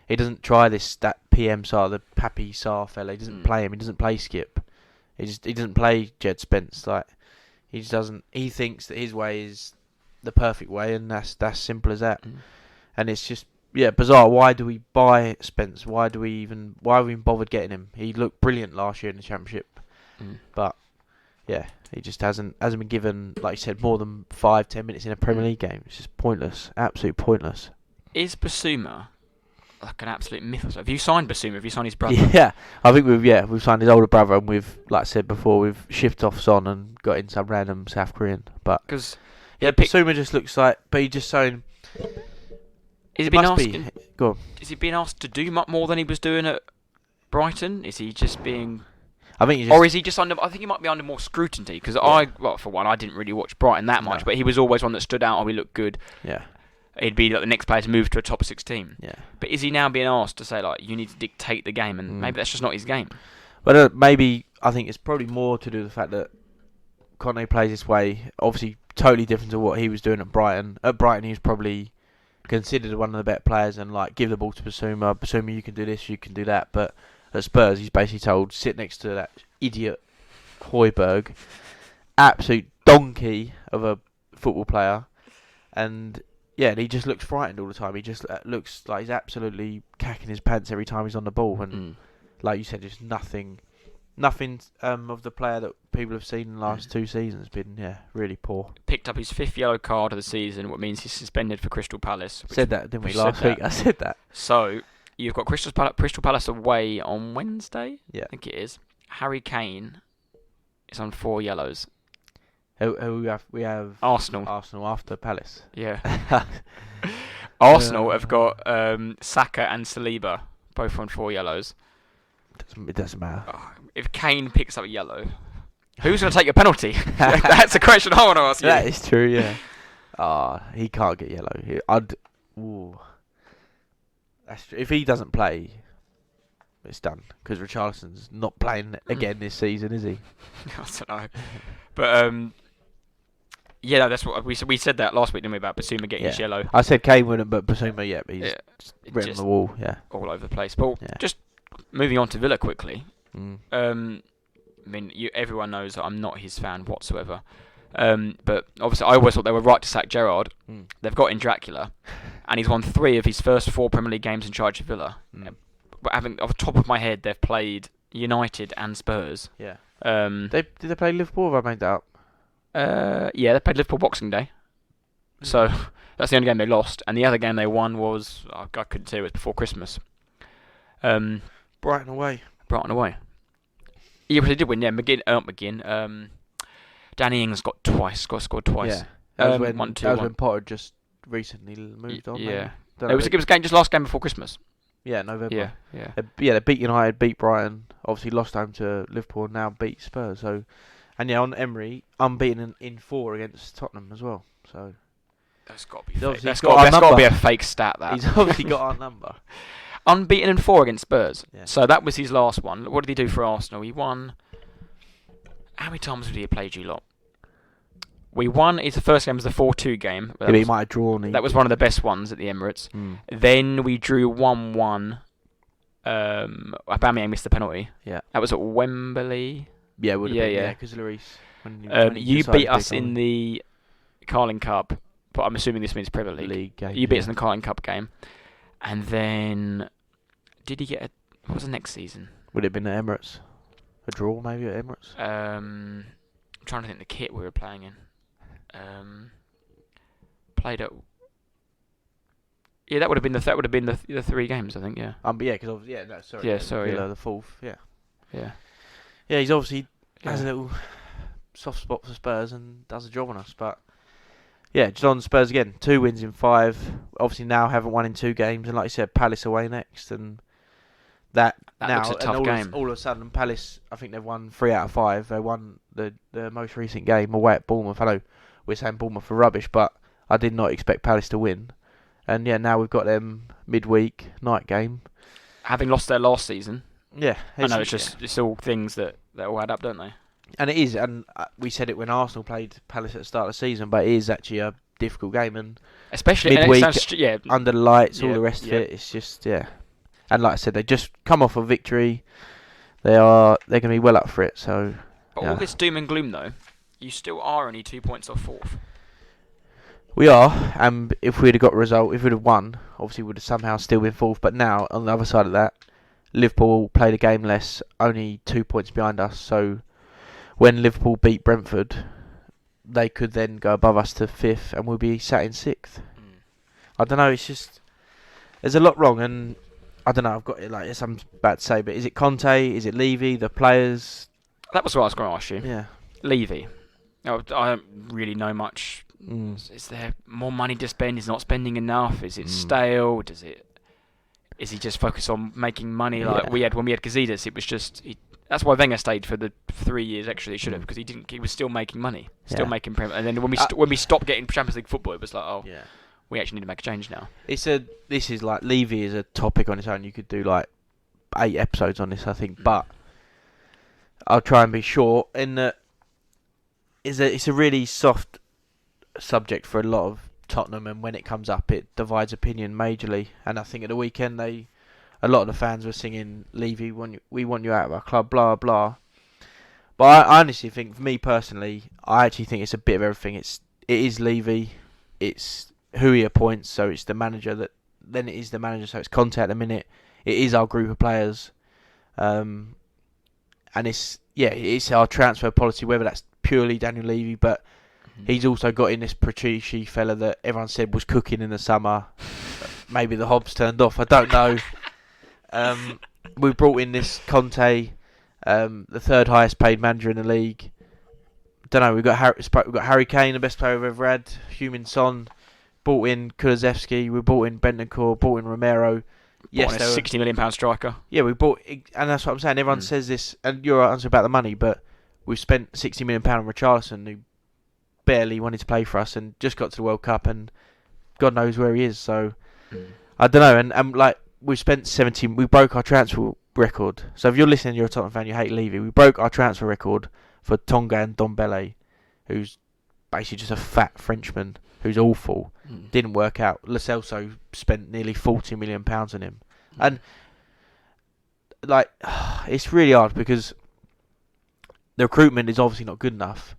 He doesn't try that PM Sarr, the Pappy Sarr fella. He doesn't play him. He doesn't play Skip. He doesn't play Jed Spence. Like, he just doesn't. He thinks that his way is the perfect way, and that's simple as that. And it's just bizarre. Why do we buy Spence? Why have we even bothered getting him? He looked brilliant last year in the Championship, but he just hasn't been given, like you said, more than 5-10 minutes in a Premier League game. It's just pointless, absolute pointless. Is Basuma like an absolute myth? Have you signed Basuma? Have you signed his brother? Yeah, I think we've signed his older brother, and like I said before, we've shipped off Son and got in some random South Korean. But because Basuma just looks like, but he just saying. Is he being asked to do much more than he was doing at Brighton? Is he just being? Or is he just under? I think he might be under more scrutiny because for one, I didn't really watch Brighton that much, but he was always one that stood out. He looked good. Yeah. He'd be like the next player to move to a top 6 team. Yeah. But is he now being asked to say like you need to dictate the game, and maybe that's just not his game? But maybe I think it's probably more to do with the fact that Conte plays this way. Obviously, totally different to what he was doing at Brighton. At Brighton, he was probably considered one of the better players and like give the ball to Basuma. Basuma, you can do this, you can do that. But at Spurs, he's basically told sit next to that idiot Højbjerg, absolute donkey of a football player, and he just looks frightened all the time. He just looks like he's absolutely cacking his pants every time he's on the ball, and like you said, just nothing of the player that people have seen in the last 2 seasons has been really poor. Picked up his 5th yellow card of the season, what means he's suspended for Crystal Palace. Said that, didn't we, last week? I said that. So you've got Crystal Palace away on Wednesday. Yeah, I think it is. Harry Kane is on 4 yellows. Who we have Arsenal after Palace. Yeah. Arsenal have got Saka and Saliba both on 4 yellows. It doesn't matter. If Kane picks up a yellow, who's going to take a penalty? That's a question I want to ask you. That is true, yeah. He can't get yellow. That's true. If he doesn't play, it's done. Because Richarlison's not playing again this season, is he? I don't know. But, that's what we said that last week, didn't we, about Basuma getting his yellow. I said Kane wouldn't, but Basuma, he's written on the wall, all over the place. But just moving on to Villa quickly. I mean, everyone knows that I'm not his fan whatsoever. But obviously, I always thought they were right to sack Gerrard. They've got in Dracula, and he's won 3 of his first 4 Premier League games in charge of Villa. But off the top of my head, they've played United and Spurs. Yeah. Did they play Liverpool? Or have I made that up? They played Liverpool Boxing Day. So that's the only game they lost, and the other game they won was I couldn't say it was before Christmas. Brighton away. Brighton away. Yeah, but they did win. Yeah, McGinn. Danny Ings scored twice. Yeah, that was when when Potter just recently moved on. Yeah, maybe. it was just last game before Christmas. Yeah, November. Yeah. They beat United, beat Brighton. Obviously lost home to Liverpool, and now beat Spurs. So, and yeah, on Emery, unbeaten in 4 against Tottenham as well. So That's got to be He's fake. obviously That's got our got to number. be a fake stat. That he's obviously got our number. unbeaten in 4 against Spurs. Yeah. So that was his last one. What did he do for Arsenal? He won. How many times did he play you lot? We won. His first game was the 4-2 game. Yeah, he might have drawn. That was one of the best ones at the Emirates. Then we drew 1-1. Aubameyang missed the penalty. Yeah. That was at Wembley. Yeah, would have been. Yeah. Yeah, because Lloris. You beat us in the Carling Cup, but I'm assuming this means Premier League. game. You beat us in the Carling Cup game. And then, did he get what was the next season? Would it have been at Emirates? A draw, maybe, at Emirates? I'm trying to think the kit we were playing in. Played at. Yeah, that would have been the 3 games, I think. Yeah. But yeah, because sorry. Yeah, sorry. Villa, Yeah. the 4th. Yeah. Yeah. Yeah, he's obviously has a Yeah. little soft spot for Spurs and does a job on us. But yeah, just on Spurs again. 2 wins in 5. Obviously now haven't won in 2 games, and like you said, Palace away next, and that now looks a tough and game. all of a sudden, Palace, I think they've won 3 out of 5. They won the most recent game away at Bournemouth. I know we're saying Bournemouth are rubbish, but I did not expect Palace to win. And yeah, now we've got them midweek night game. Having lost their last season. Yeah, I know it's all things that all add up, don't they? And it is, and we said it when Arsenal played Palace at the start of the season, but it is actually a difficult game, and Especially midweek, yeah. under the lights, all Yeah, the rest of yeah. it. It's just and like I said, they just come off a victory. They're going to be well up for it. So, But all this doom and gloom, though, you still are only 2 points off 4th. we are, and if we'd have got a result, if we'd have won, obviously we'd have somehow still been 4th. But now, on the other side of that, Liverpool played a game less, only 2 points behind us. So, when Liverpool beat Brentford, they could then go above us to 5th, and we'll be sat in 6th. I don't know. It's just there's a lot wrong, and I don't know. I've got it like I'm about to say, but is it Conte? Is it Levy? The players? That was what I was going to ask you. Yeah. Levy. I don't really know much. Is there more money to spend? Is he not spending enough? Is it stale? Is he just focused on making money like we had when we had Gazidis? It was just that's why Wenger stayed for the 3 years extra. He should have because he was still making money, still making Premier. And then when we stopped getting Champions League football, it was like we actually need to make a change now. This is like Levy is a topic on its own. You could do like 8 episodes on this, I think, but I'll try and be short. In that, it's a really soft subject for a lot of Tottenham, and when it comes up, it divides opinion majorly. And I think at the weekend, a lot of the fans were singing "Levy, we want you out of our club," blah blah. But I honestly think, for me personally, I actually think it's a bit of everything. It is Levy, it's who he appoints, so it's the manager then it is the manager, so it's Conte at the minute. It is our group of players, and it's our transfer policy, whether that's purely Daniel Levy, but he's also got in this Patrici fella that everyone said was cooking in the summer. Maybe the hob's turned off, I don't know. We brought in this Conte, the 3rd highest paid manager in the league. Don't know, we've got Harry Kane, the best player we've ever had, Heung-min Son. Bought in Kulusevski, we bought in Bentancur, bought in Romero. Yes, a £60 million striker. Yeah, we bought, and that's what I'm saying. Everyone says this, and you're answering about the money, but we've spent £60 million on Richarlison, who barely wanted to play for us, and just got to the World Cup, and God knows where he is. So I don't know, and like we spent 17. We broke our transfer record. So if you're listening, you're a Tottenham fan, you hate Levy. We broke our transfer record for Tonga and Dombele, who's basically just a fat Frenchman who's awful. Didn't work out. Lo Celso spent nearly £40 million on him. And like it's really hard because the recruitment is obviously not good enough,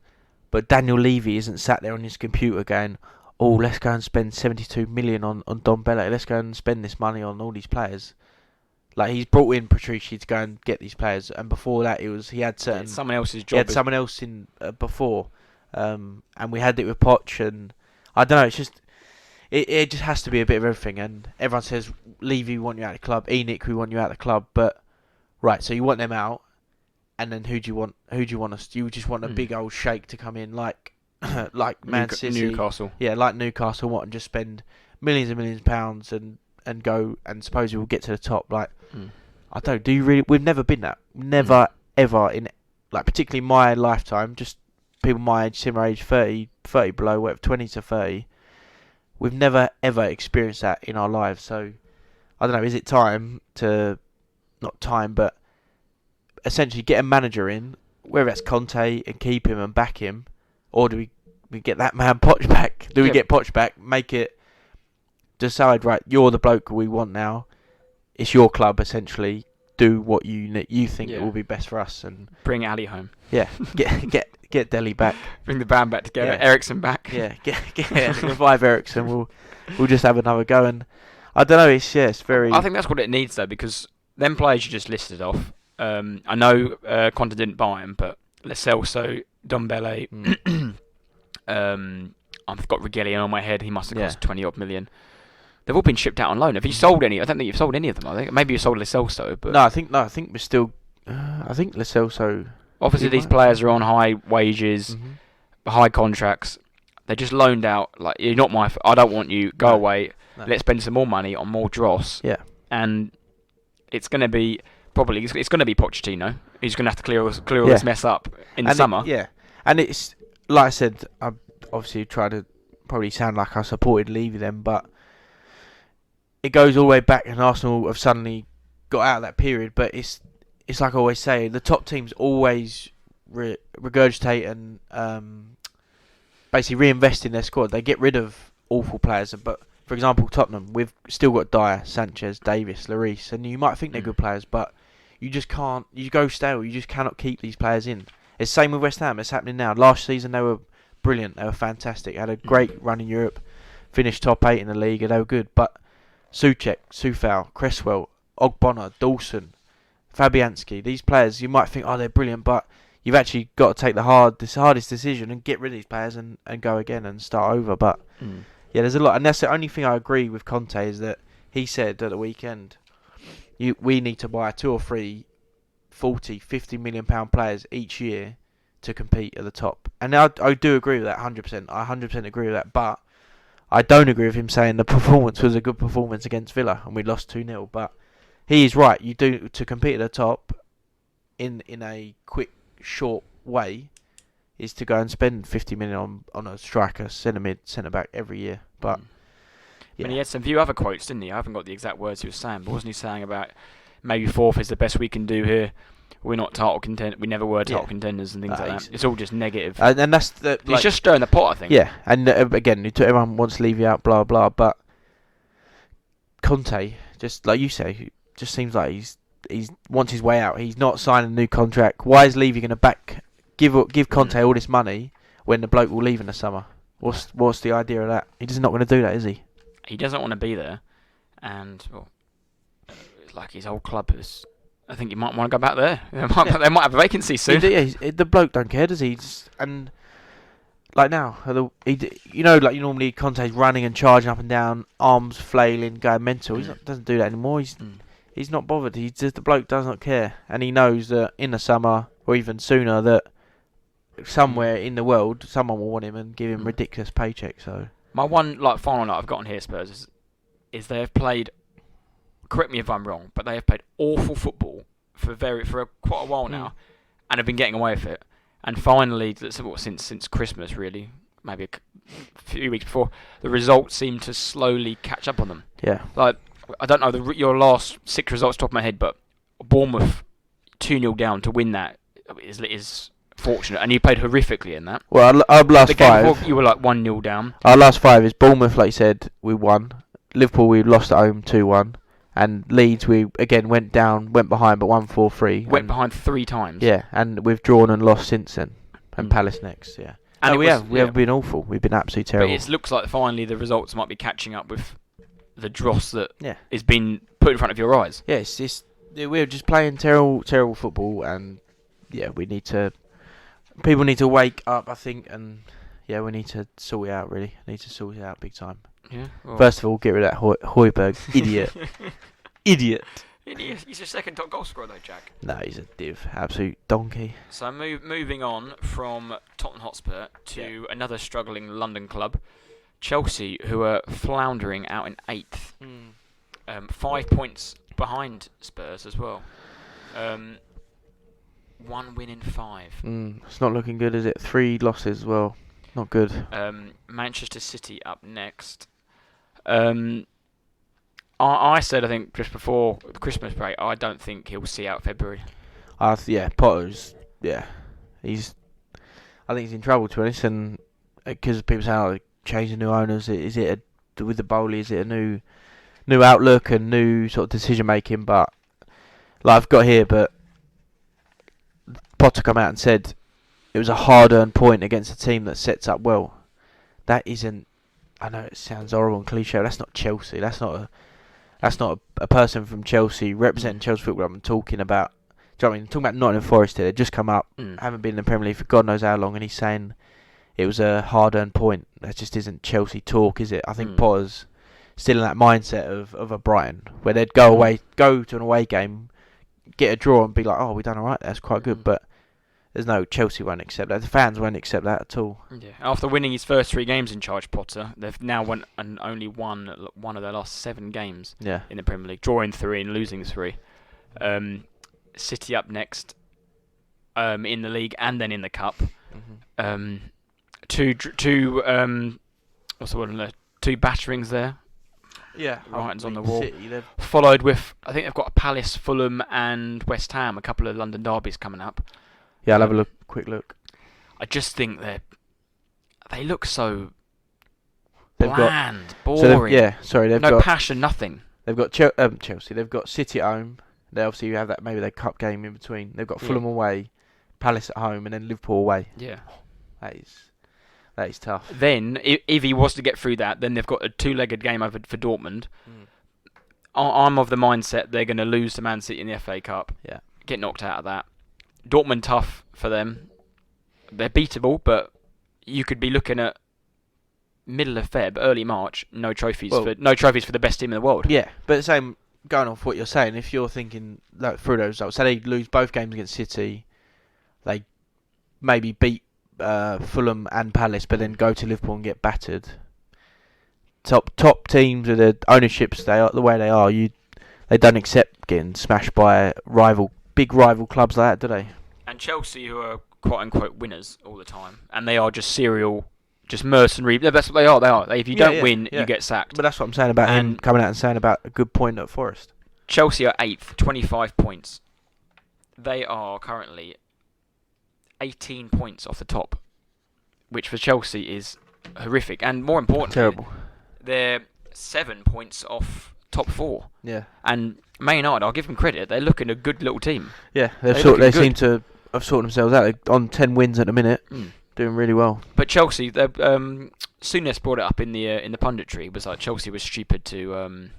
but Daniel Levy isn't sat there on his computer going, oh, let's go and spend 72 million on Dombele, let's go and spend this money on all these players. Like, he's brought in Patrici to go and get these players, and before that he had certain someone else's job. He had someone else in before, and we had it with Poch, and I don't know. It's just it just has to be a bit of everything. And everyone says, Levy, we want you out of the club. Enoch, we want you out of the club. But right, so you want them out, and then who do you want? Who do you want us? You just want a big old sheikh to come in like like Man City, Newcastle. Yeah, like Newcastle, and just spend millions and millions of pounds and go and suppose we'll get to the top. Like I don't. Do you really? We've never been that. Never ever in like particularly my lifetime. Just people my age, similar age, 30 below, whatever, 20 to 30. We've never ever experienced that in our lives. So I don't know. Is it time to not time, but essentially get a manager in, whether that's Conte, and keep him and back him, or do we get that man Poch back? Do we get Poch back? Make it decide, right, you're the bloke we want now. It's your club, essentially. Do what you think will be best for us, and bring Ali home. Yeah, get Delhi back. Bring the band back together. Yeah. Ericsson back. Yeah, revive Ericsson. We'll just have another go, and I don't know. It's very. I think that's what it needs though, because them players you just listed off. I know Conte didn't buy him, but Lo Celso, Dombele. I've got Reguilón on my head. He must have cost 20 odd million. They've all been shipped out on loan. Have you sold any? I don't think you've sold any of them. I think maybe you sold Lo Celso, but I think we're still. I think Lo Celso. Obviously, these players are on high wages, high contracts. They're just loaned out. Like, you're not my. I don't want you. Go away. No. Let's spend some more money on more dross. Yeah. And it's going to be probably it's going to be Pochettino. He's going to have to clear all this mess up in the summer. And it's like I said. I obviously try to probably sound like I supported Levy then, but it goes all the way back, and Arsenal have suddenly got out of that period. But it's like I always say, the top teams always regurgitate and basically reinvest in their squad. They get rid of awful players, but for example, Tottenham, we've still got Dyer, Sanchez, Davis, Lloris, and you might think they're good players, but you just can't. You go stale. You just cannot keep these players in. It's the same with West Ham. It's happening now. Last season they were brilliant. They were fantastic. Had a great run in Europe. Finished top 8 in the league, and they were good. But Souček, Soufal, Cresswell, Ogbonna, Dawson, Fabianski, these players, you might think, they're brilliant, but you've actually got to take the hardest decision and get rid of these players and go again and start over. But there's a lot, and that's the only thing I agree with Conte is that he said at the weekend, we need to buy 2 or 3 40, 50 million pound players each year to compete at the top. And I do agree with that 100%. I 100% agree with that, but I don't agree with him saying the performance was a good performance against Villa and we lost 2-0. But he is right. You do to compete at the top in a quick, short way is to go and spend 50 million on a striker, centre mid, centre back every year. But and he had some few other quotes, didn't he? I haven't got the exact words he was saying, but wasn't he saying about maybe 4th is the best we can do here? We're not title contenders. We never were title contenders and things like that. It's all just negative. And that's he's just stirring the pot, I think. Yeah, and again, everyone wants to leave you out, blah blah. But Conte, just like you say, just seems like he's wants his way out. He's not signing a new contract. Why is Levy going to give Conte all this money when the bloke will leave in the summer? What's the idea of that? He's not going to do that, is he? He doesn't want to be there, and it's like his old club is. I think he might want to go back there. They might have a vacancy soon. The bloke don't care, does he? And like now, like normally Conte's running and charging up and down, arms flailing, going mental. He doesn't do that anymore. He's not bothered. The bloke does not care, and he knows that in the summer or even sooner that somewhere in the world someone will want him and give him ridiculous paycheck. So my one final note I've got on here, Spurs, is they have played. Correct me if I'm wrong, but they have played awful football for quite a while now, and have been getting away with it. And finally, since Christmas, really, maybe a few weeks before, the results seem to slowly catch up on them. Yeah. Like I don't know your last 6 results top of my head, but Bournemouth 2-0 down to win that is fortunate, and you played horrifically in that. Well, our last the game 5, before, you were like 1-0 down. Our last 5 is Bournemouth, like you said, we won. Liverpool, we lost at home 2-1. And Leeds, we again went behind, but won 4-3. Went behind 3 times. Yeah, and we've drawn and lost since then. And Palace next, yeah. And we have been awful. We've been absolutely terrible. But it looks like finally the results might be catching up with the dross that is being put in front of your eyes. Yeah, we're just playing terrible football, and people need to wake up, I think, and yeah, we need to sort it out. Really, need to sort it out big time. Yeah. Well. First of all, get rid of that Højbjerg idiot. He's a second top goal scorer though, Jack. No, he's a div, absolute donkey. So moving on from Tottenham Hotspur to another struggling London club, Chelsea, who are floundering out in 8th. 5 points behind Spurs as well. 1 win in 5. It's not looking good, is it? 3 losses as well. Not good. Manchester City up next. I said, I think, just before the Christmas break, I don't think he'll see out February. Potter's, I think he's in trouble, to be honest, and because people say, oh, changing new owners, is it with the Bowley, is it a new outlook and new sort of decision making? But like I've got here, but Potter come out and said it was a hard-earned point against a team that sets up well. That isn't. I know it sounds horrible and cliche. That's not Chelsea. That's not a person from Chelsea representing Chelsea Football Club and talking about. Do you know what I mean? Talking about Nottingham Forest here. They've just come up, haven't been in the Premier League for God knows how long, and he's saying it was a hard-earned point. That just isn't Chelsea talk, is it? I think Potter's still in that mindset of a Brighton, where they'd go to an away game, get a draw, and be like, "Oh, we done all right. That's quite good." But there's no Chelsea won't accept that. The fans won't accept that at all. Yeah. After winning his first 3 games in charge, Potter, they've now won and only won one of their last 7 games in the Premier League, drawing 3 and losing 3. City up next in the league and then in the cup. Two what's the word? 2 batterings there. Yeah, Writings on the wall. City, followed with, I think they've got Palace, Fulham, and West Ham. A couple of London derbies coming up. Yeah, I'll have a quick look. I just think they look so They've bland, got, boring. They've no got passion, nothing. They've got Chelsea. They've got City at home. They obviously have that maybe their cup game in between. They've got Fulham away, Palace at home, and then Liverpool away. Yeah, that is tough. Then if he was to get through that, then they've got a 2-legged game over for Dortmund. I'm of the mindset they're going to lose to Man City in the FA Cup. Yeah, get knocked out of that. Dortmund tough for them. They're beatable, but you could be looking at middle of Feb, early March, no trophies for the best team in the world. Yeah, but the same going off what you're saying. If you're thinking like through those results, say they lose both games against City, they maybe beat Fulham and Palace, but then go to Liverpool and get battered. Top teams with the ownerships the way they are, they don't accept getting smashed by big rival clubs like that, do they? And Chelsea, who are quote-unquote winners all the time, and they are just serial, just mercenary. That's what they are. They are. If you don't win, you get sacked. But that's what I'm saying about him coming out and saying about a good point at Forest. Chelsea are 8th, 25 points. They are currently 18 points off the top, which for Chelsea is horrific. And more importantly, terrible. They're 7 points off top 4. Yeah. And Man United, I'll give them credit. They're looking a good little team. Yeah, they seem to have sorted themselves out. They're on 10 wins at the minute, doing really well. But Chelsea, Souness brought it up in the punditry. It was like Chelsea was stupid to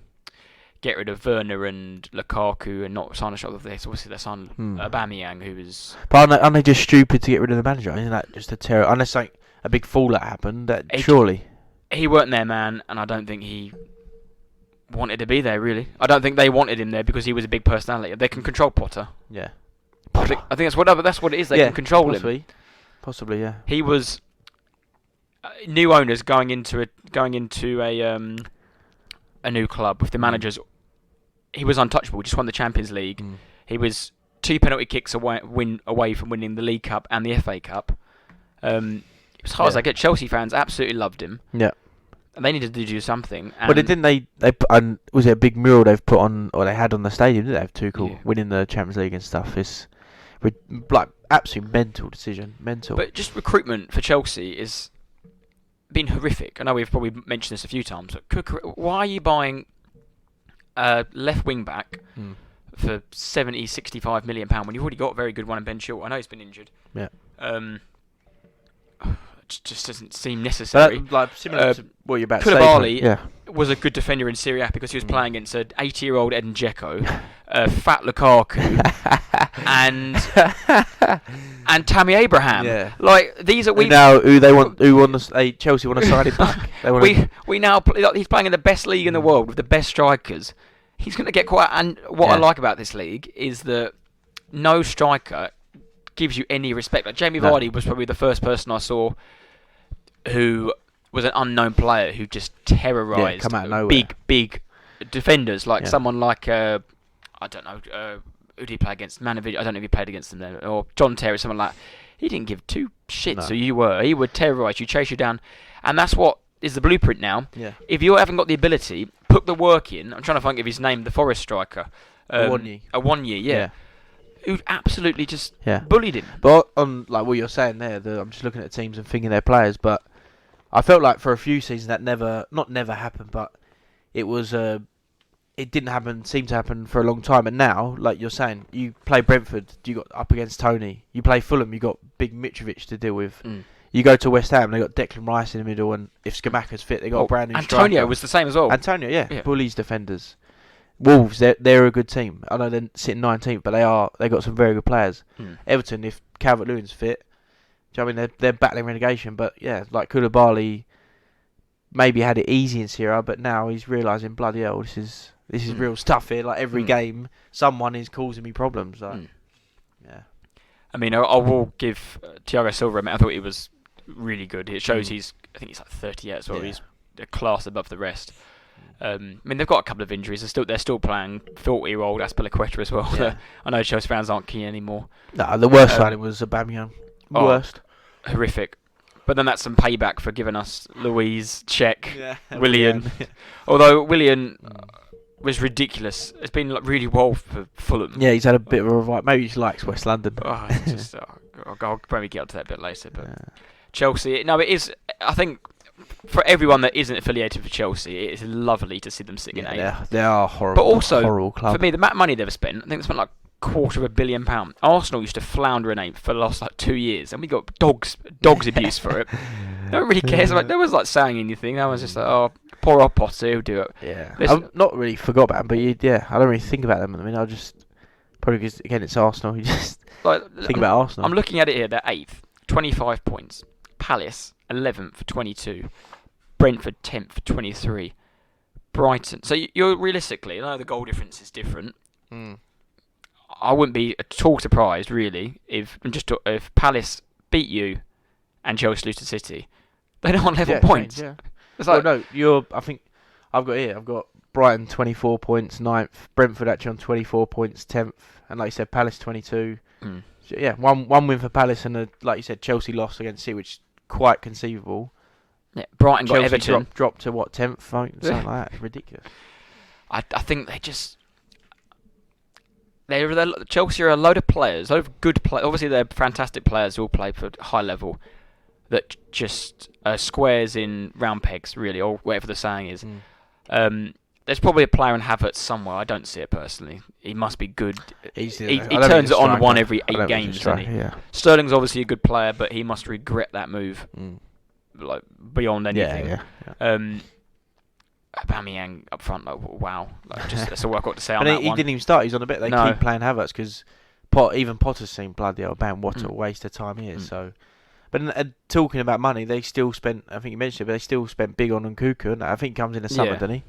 get rid of Werner and Lukaku and not sign a shot of this. Obviously, they signed Aubameyang, who was. But aren't they just stupid to get rid of the manager? Isn't that just a terror? Unless like a big fallout happened, surely. He weren't their man, and I don't think he wanted to be there, really. I don't think they wanted him there because he was a big personality. They can control Potter. Yeah. I think that's what it is. They can control him. Possibly, yeah. He was new owners going into a new club with the managers. He was untouchable. Just won the Champions League. He was 2 penalty kicks away from winning the League Cup and the FA Cup. As hard as I get, Chelsea fans absolutely loved him. Yeah. And they needed to do something. But didn't they put on, was it a big mural they've put on, or they had on the stadium? Did they have Tuchel winning the Champions League and stuff? It's like absolute mental decision. Mental. But just recruitment for Chelsea is been horrific. I know we've probably mentioned this a few times. But why are you buying a left wing back for 70, 65 million pound when you've already got a very good one in Ben Chilwell? I know he's been injured. Yeah. It just doesn't seem necessary. Like similar to what you're about to say. Koulibaly was a good defender in Serie A because he was playing against an 80-year-old Edin Dzeko, fat Lukaku, and Tammy Abraham. Yeah. Like these are now Chelsea want to sign him back. We now he's playing in the best league in the world with the best strikers. He's going to get quite. And what I like about this league is that no striker gives you any respect. Like Jamie Vardy was probably the first person I saw who was an unknown player who just terrorised come out of nowhere. big defenders, like someone like I don't know who did he play against? Manovic. I don't know if he played against them then, or John Terry, someone like. He didn't give two shits who you were. He would terrorise you, chase you down, and that's what is the blueprint now. Yeah. If you haven't got the ability, put the work in. I'm trying to think of his name, the Forest striker. Awoniyi, yeah. Who absolutely just bullied him. But on like what you're saying there, I'm just looking at the teams and thinking their players, but I felt like for a few seasons that never happened, but it was it didn't happen, seemed to happen for a long time. And now, like you're saying, you play Brentford, you got up against Tony. You play Fulham, you got Big Mitrovic to deal with. You go to West Ham, they got Declan Rice in the middle, and if Skamaka's fit, they got a brand new striker. Antonio was the same as well. Antonio, bullies defenders. Wolves, they're a good team. I know they're sitting 19th, but they got some very good players. Everton, if Calvert-Lewin's fit, do you know what I mean? They're battling relegation, but yeah, like Koulibaly maybe had it easy in Serie A, but now he's realising, bloody hell, this is real stuff here. Like every game, someone is causing me problems. Like, yeah. I mean, I will give Thiago Silva. I thought he was really good. It shows I think he's like 38 as well. He's a class above the rest. I mean, they've got a couple of injuries. They're still playing 40-year-old Azpilicueta as well. Yeah. I know Chelsea fans aren't keen anymore. No, the worst signing was Aubameyang. Worst. Horrific. But then that's some payback for giving us Luiz, Cech, Willian. Although Willian was ridiculous. It's been like really well for Fulham. Yeah, he's had a bit of a revival. Maybe he just likes West London. I'll probably get onto that a bit later. But Chelsea, no, it is. I think for everyone that isn't affiliated with Chelsea, it is lovely to see them sitting in 8th. They are horrible. But also, horrible club. For me, the amount of money they've spent, I think they spent like £250 million. Arsenal used to flounder in 8th for the last like 2 years, and we got dogs abuse for it. No one really cares. No one's like saying anything. No one's just like, oh, poor old Potter, he'll do it. Yeah, I've not really forgot about them, but I don't really think about them. I mean, I just probably because again it's Arsenal. You just think about Arsenal. I'm looking at it here. They're 8th, 25 points. Palace 11th, 22. Brentford 10th, 23. Brighton. So you're realistically, I know the goal difference is different. I wouldn't be at all surprised, really, if Palace beat you and Chelsea lose to City. They're on level points. Yeah. It's like, I think I've got Brighton 24 points, 9th. Brentford actually on 24 points, 10th. And like you said, Palace 22. So, yeah, one win for Palace and like you said, Chelsea lost against City, which is quite conceivable. Yeah, Brighton got Chelsea Everton. dropped to what, 10th? Something like that. It's ridiculous. I think they just... Chelsea are a load of players, a load of good players. Obviously, they're fantastic players who all play for high level. That just squares in round pegs, really, or whatever the saying is. There's probably a player in Havertz somewhere. I don't see it personally. He must be good. He turns it on one every 8 games, doesn't he? Yeah. Sterling's obviously a good player, but he must regret that move, like beyond anything. Aubameyang up front, like wow, like just that's all I've got to say on that one. He didn't even start. He's on a bit. They keep playing Havertz because even Potter's seen bloody hell, bam, what a waste of time he is. So, but talking about money, they still spent. I think you mentioned it, but they still spent big on Nkunku, and I think he comes in the summer, doesn't he?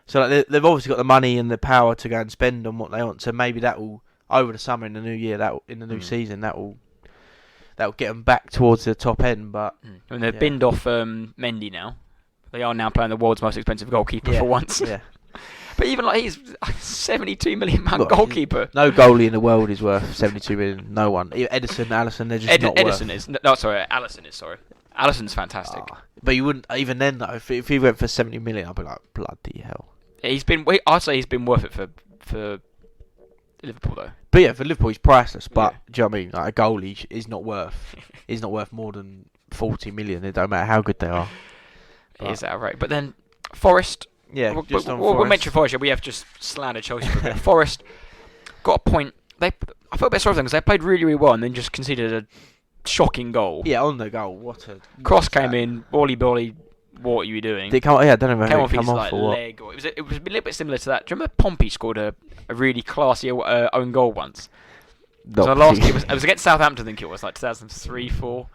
So like, they've obviously got the money and the power to go and spend on what they want. So maybe that will over the summer in the new year, in the new season, that will get them back towards the top end. But and they've binned off Mendy now. They are now playing the world's most expensive goalkeeper for once. Yeah. But even like he's a £72 million goalkeeper. No goalie in the world is worth 72 million. No one. Edison, Alisson, they're just not Edison worth. Alisson is. Alisson's fantastic. But you wouldn't even then though. If he went for 70 million, I'd be like, bloody hell. I'd say he's been worth it for Liverpool though. But yeah, for Liverpool he's priceless. But do you know what I mean? Like a goalie is not worth more than 40 million. It don't matter how good they are. It is outright. But then Forest. Yeah, we'll mention Forest. We have just slandered Chelsea for a bit. Forest got a point. I felt a bit sorry for them because they played really, really well and then just conceded a shocking goal. Yeah, on the goal. Cross came in. Bolly. What are you doing? Did it come? Yeah, I don't know if it came came off or what. Leg. Or it was a little bit similar to that. Do you remember Pompey scored a really classy own goal once? So last it was against Southampton. I think it was like 2003, 4.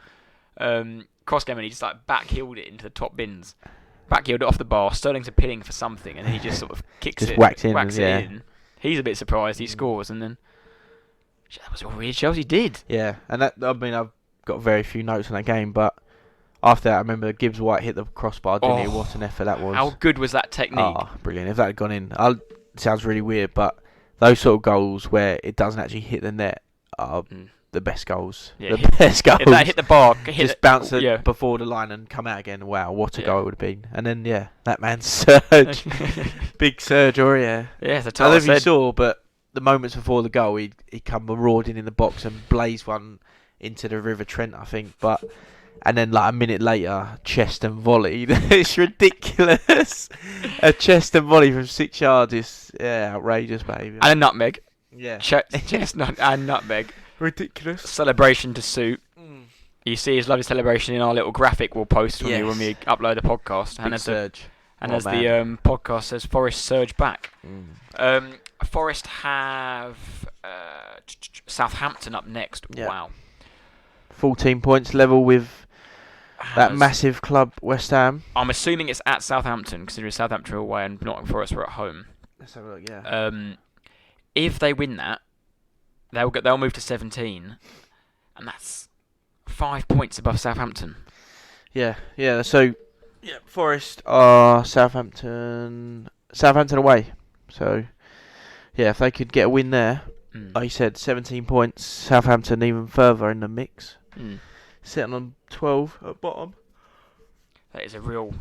Cross game, and he just like backheeled it into the top bins. Backheeled it off the bar. Sterling's appealing for something, and then he just sort of kicks just it, whacks it in. He's a bit surprised. He scores, and then that was all really Chelsea did. Yeah, and that, I mean, I've got very few notes on that game, but after that, I remember Gibbs White hit the crossbar, didn't he? What an effort that was. How good was that technique? Oh, brilliant. If that had gone in, it sounds really weird, but those sort of goals where it doesn't actually hit the net are the best goals. Yeah, the best goals. If that hit the bar, just bounce it before the line and come out again. Wow, what a goal it would have been. And then, that man Serge. Big Serge, Yeah, it's a I don't know if you saw, but the moments before the goal, he'd come marauding in the box and blazed one into the River Trent, I think. And then, like, a minute later, chest and volley. It's ridiculous. A chest and volley from 6 yards is outrageous behaviour. And a nutmeg. Yeah. Chestnut and nutmeg. Ridiculous. Celebration to suit. You see his lovely celebration in our little graphic we'll post when we upload the podcast. Big Serge. And as the podcast says, Forest Surge back. Forest have Southampton up next. Yeah. Wow. 14 points level with that massive club, West Ham. I'm assuming it's at Southampton, considering Southampton are away and Nottingham Forest were at home. Let's have a look, yeah. If they win that, they'll move to 17, and that's 5 points above Southampton. Yeah. So, Forest are Southampton away. So, if they could get a win there, like you said, 17 points, Southampton even further in the mix. Sitting on 12 at bottom. That is a real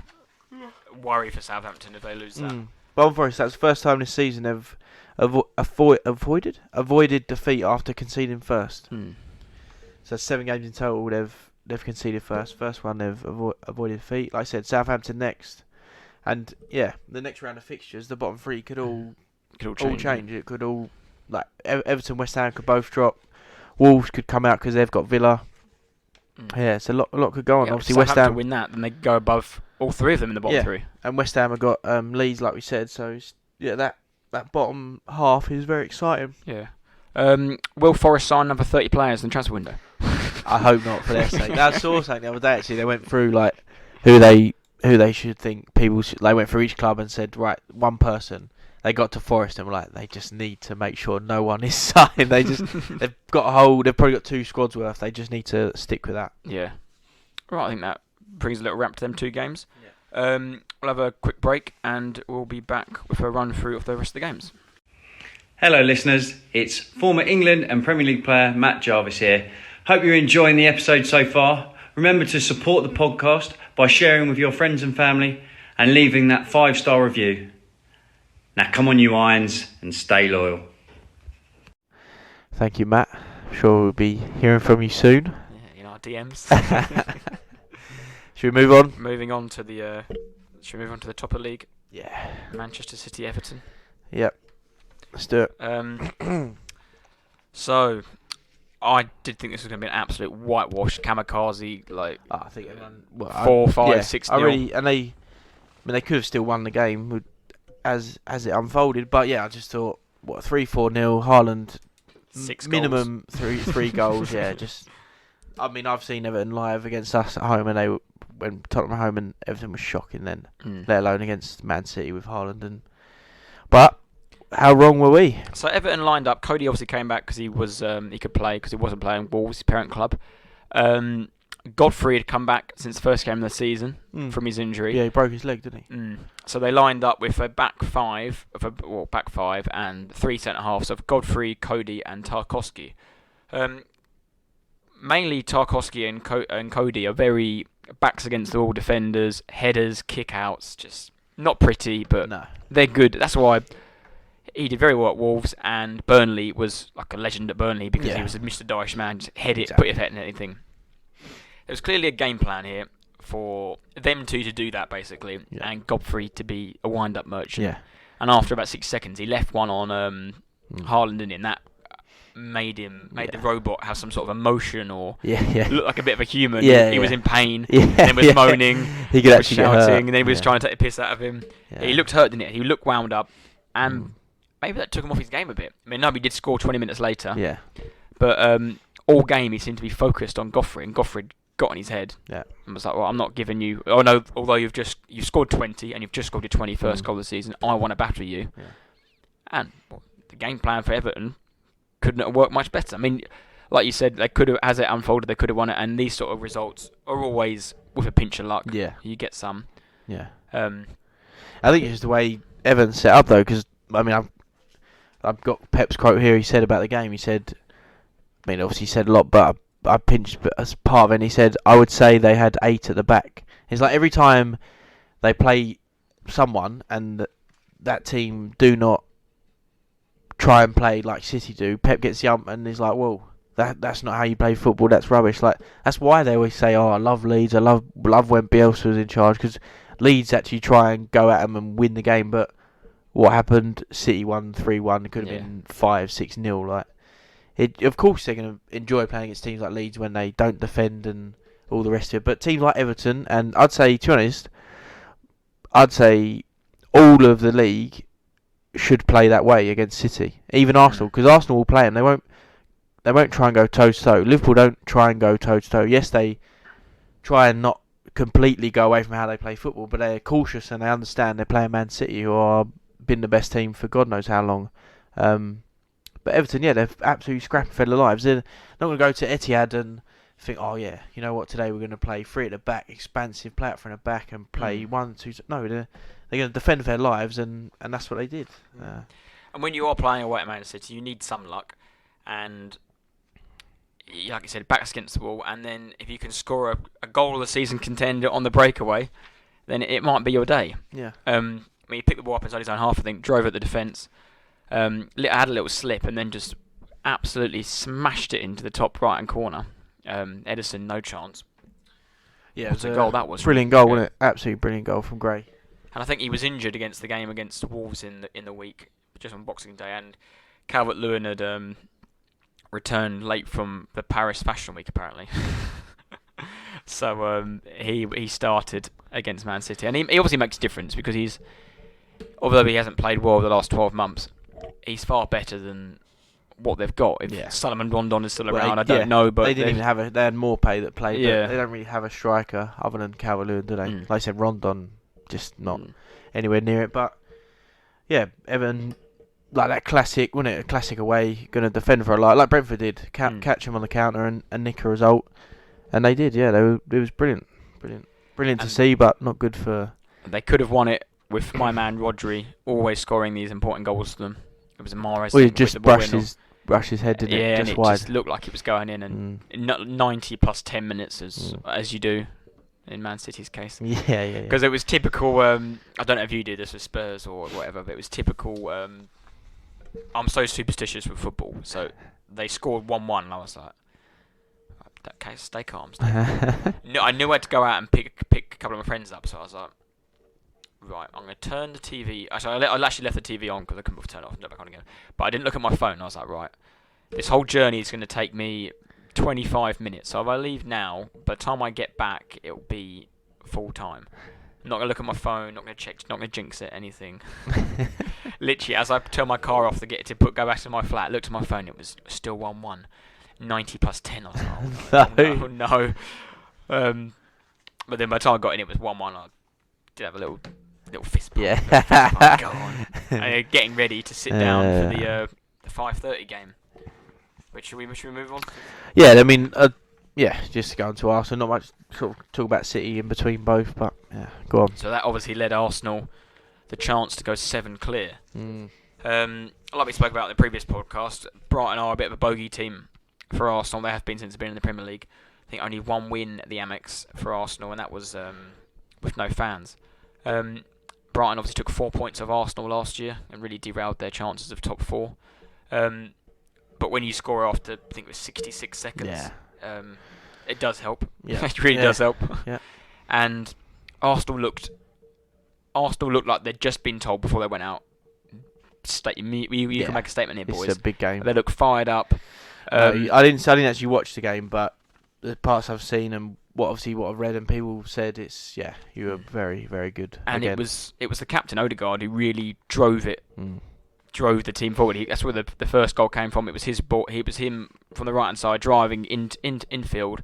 worry for Southampton if they lose that. But Forest, that's the first time this season they've avoided defeat after conceding first. So 7 games in total they've conceded first. First one they've avoided defeat. Like I said, Southampton next, and the next round of fixtures, the bottom 3 could all change. It could all Everton, West Ham could both drop. Wolves could come out because they've got Villa. Yeah, it's a lot could go on. Obviously, West Ham win that, then they go above all 3 of them in the bottom 3. And West Ham have got Leeds, like we said. So that bottom half is very exciting. Yeah. Will Forest sign another 30 players in the transfer window? I hope not, for their sake. I saw something the other day. Actually, they went through who they should think people should. They went through each club and said, right, one person. They got to Forest and were like, they just need to make sure no one is signed. They've probably got 2 squads worth. They just need to stick with that. Yeah. Right, I think that brings a little wrap to them 2 games. Yeah. We'll have a quick break and we'll be back with a run through of the rest of the games. Hello listeners, it's former England and Premier League player Matt Jarvis here. Hope you're enjoying the episode so far. Remember to support the podcast by sharing with your friends and family and leaving that 5-star review. Now come on you Irons and stay loyal. Thank you, Matt. I'm sure we'll be hearing from you soon. Yeah, in our DMs. Should we move on? Moving on to the top of the league? Yeah. Manchester City, Everton. Yep. Let's do it. So, I did think this was going to be an absolute whitewash, kamikaze, I think everyone 4, 5, 6 nil. They could have still won the game as it unfolded, but I just thought 3-4 nil. Haaland 6 minimum goals. three goals. I've seen Everton live against us at home, and when Tottenham were home, and everything was shocking then. Let alone against Man City with Haaland. But how wrong were we? So Everton lined up. Cody obviously came back because he was he could play because he wasn't playing Wolves, his parent club. Godfrey had come back since the first game of the season from his injury. Yeah, he broke his leg, didn't he? So they lined up with a back five and 3 centre halves of Godfrey, Cody, and Tarkowski. Mainly Tarkowski and Cody are very backs against the wall defenders, headers, kick-outs, just not pretty, but they're good. That's why he did very well at Wolves, and Burnley was like a legend at Burnley because he was a Mr. Dyche man, just head it, put your head in anything. There was clearly a game plan here for them two to do that, basically, and Godfrey to be a wind-up merchant. Yeah. And after about 6 seconds, he left one on Haaland, and that made the robot have some sort of emotion or look like a bit of a human. He was in pain, and then was moaning, he could actually shouting, and then he was trying to take the piss out of him. Yeah. He looked hurt, didn't he? He looked wound up, and maybe that took him off his game a bit. I mean, no, he did score 20 minutes later. Yeah. But all game he seemed to be focused on Godfrey, and Godfrey got on his head. Yeah. And was like, well, I'm not giving you. Oh no, although you've scored 20 and you've just scored your 21st goal of the season, I want to battle you. Yeah. And the game plan for Everton couldn't have worked much better. I mean, like you said, they could have, as it unfolded, they could have won it. And these sort of results are always with a pinch of luck. Yeah. You get some. Yeah. I think it's just the way Everton set up though, because I mean, I've got Pep's quote here. He said about the game. He said, I mean, obviously he said a lot, but I pinched as part of it. And he said, I would say they had 8 at the back. It's like every time they play someone and that team do not try and play like City do, Pep gets the ump and he's like, well, that's not how you play football. That's rubbish. Like that's why they always say, oh, I love Leeds. I love when Bielsa was in charge, because Leeds actually try and go at them and win the game. But what happened? City won 3-1. It could have been 5-6-0. Like of course they're going to enjoy playing against teams like Leeds when they don't defend and all the rest of it. But teams like Everton, and I'd say, to be honest, all of the league should play that way against City. Even Arsenal, because Arsenal will play them. They won't try and go toe to toe. Liverpool don't try and go toe to toe. Yes, they try and not completely go away from how they play football, but they're cautious and they understand they're playing Man City, who are been the best team for God knows how long. But Everton, they're absolutely scrapping for their lives. They're not going to go to Etihad and think, oh yeah, you know what, today we're going to play 3 at the back, expansive, play out from the back and play 1, 2. No, they're going to defend for their lives, and that's what they did. And when you are playing away at Man City, you need some luck, and like I said, backs against the wall, and then if you can score a goal of the season contender on the breakaway, then it might be your day. Yeah. When he picked the ball up inside his own half, I think, drove at the defence, had a little slip, and then just absolutely smashed it into the top right-hand corner. Edison, no chance. Yeah, what a goal that was. Brilliant goal, wasn't it? Absolutely brilliant goal from Gray. And I think he was injured against the game against Wolves in the week, just on Boxing Day, and Calvert-Lewin had returned late from the Paris Fashion Week, apparently. So he started against Man City, and he obviously makes a difference because although he hasn't played well the last 12 months, he's far better than what they've got. If Solomon Rondon is still around, I don't know, but they didn't even they had Morpay that played. Yeah. They don't really have a striker other than Calvert-Lewin, do they? Like I said, Rondon just not anywhere near it. But yeah, Everton, like that classic, wasn't it? A classic away, going to defend for a lot, like Brentford did, catch him on the counter and nick a result, and they did. Yeah, it was brilliant to see, but not good for. They could have won it with my man Rodri always scoring these important goals for them. It was a Mahrez. Well, he just brushed his head, didn't it? Yeah, just and wide. It just looked like it was going in, and 90 plus 10 minutes as you do in Man City's case. Yeah. Because it was typical. I don't know if you did this with Spurs or whatever, but it was typical. I'm so superstitious with football, so they scored 1-1, and I was like, "That case, stay calm." No, I knew I had to go out and pick a couple of my friends up, so I was like, right, I'm going to turn the TV. Actually, I actually left the TV on because I couldn't turn it off and turn it back on again. But I didn't look at my phone. I was like, right, this whole journey is going to take me 25 minutes. So if I leave now, by the time I get back, it'll be full time. I'm not going to look at my phone, not going to check, not going to jinx it, anything. Literally, as I turned my car off to go back to my flat, looked at my phone, it was still 1-1. 90 plus 10. I was like, oh no. But then by the time I got in, it was 1-1. I did have a little fist bump. Yeah. Go on. Getting ready to sit down for the 5:30 game. Which should we move on? Yeah, I mean, just to go on to Arsenal. Not much sort of talk about City in between both, but yeah, go on. So that obviously led Arsenal the chance to go 7 clear. Like we spoke about in the previous podcast, Brighton are a bit of a bogey team for Arsenal. They have been since they've been in the Premier League. I think only 1 win at the Amex for Arsenal, and that was with no fans. Brighton obviously took 4 points of Arsenal last year and really derailed their chances of top 4. But when you score after, I think it was 66 seconds, it does help. Yeah. It really does help. Yeah. And Arsenal looked like they'd just been told before they went out. You can make a statement here, boys. It's a big game. They look fired up. I didn't actually watch the game, but the parts I've seen and what I've read and people said, you were very, very good. And again. it was the captain Odegaard who really drove it drove the team forward. That's where the first goal came from. It was his ball. It was him from the right hand side driving infield,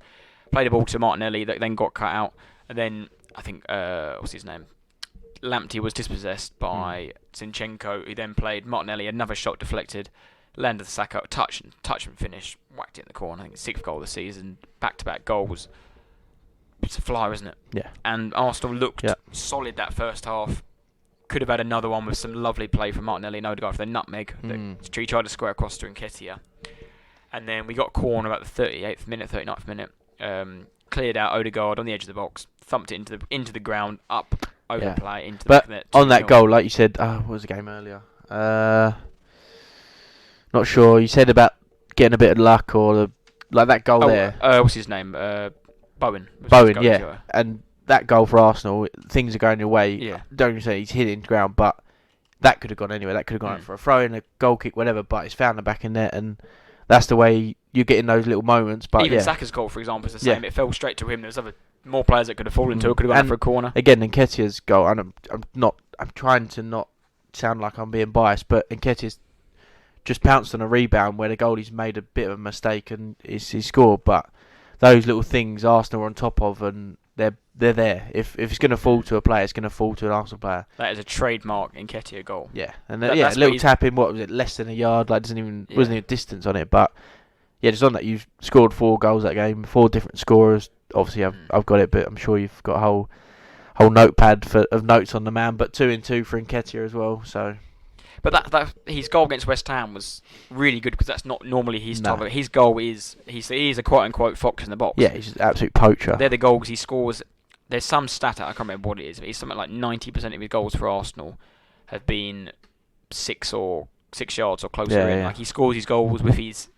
played the ball to Martinelli that then got cut out, and then I think what's his name, Lamptey was dispossessed by Zinchenko, who then played Martinelli. Another shot deflected, landed the Saka, touch and finish, whacked it in the corner. I think 6th goal of the season, back-to-back goals. It's a flyer, isn't it? Yeah. And Arsenal looked solid that first half. Could have had another one with some lovely play from Martinelli and Odegaard for the nutmeg. He tried to square across to Nketiah. And then we got a corner about the 38th minute, 39th minute. Cleared out Odegaard on the edge of the box, thumped it into the ground, up, over the play, into the back of the net. On that goal, like you said, what was the game earlier? Not sure. You said about getting a bit of luck or like that goal there. What's his name? Bowen. Yeah. And that goal for Arsenal, things are going your way. Yeah. Don't say he's hitting the ground, but that could have gone anywhere. That could have gone out for a throw in, a goal kick, whatever. But it's found the back in net, and that's the way you're getting those little moments. But even Saka's goal, for example, is the same. It fell straight to him. There's more players that could have fallen to. It could have gone for a corner. Again, Nketiah's goal. And I'm trying to not sound like I'm being biased, but Nketiah's just pounced on a rebound where the goalie's made a bit of a mistake and he scored. But those little things Arsenal are on top of, and they're there. If it's going to fall to a player, it's going to fall to an Arsenal player. That is a trademark Nketiah goal. Yeah, and a little tap in. What was it? Less than a yard. Like wasn't even a distance on it. But yeah, just on that, you've scored 4 goals that game. 4 different scorers. Obviously, I've got it, but I'm sure you've got a whole notepad of notes on the man. But 2 and 2 for Nketiah as well. So. But that his goal against West Ham was really good because that's not normally his type of. His goal is he's a quote unquote fox in the box. Yeah, he's an absolute poacher. They're the goals he scores. There's some stat I can't remember what it is. But it's something like 90% of his goals for Arsenal have been 6 yards or closer in. Yeah. Like he scores his goals with his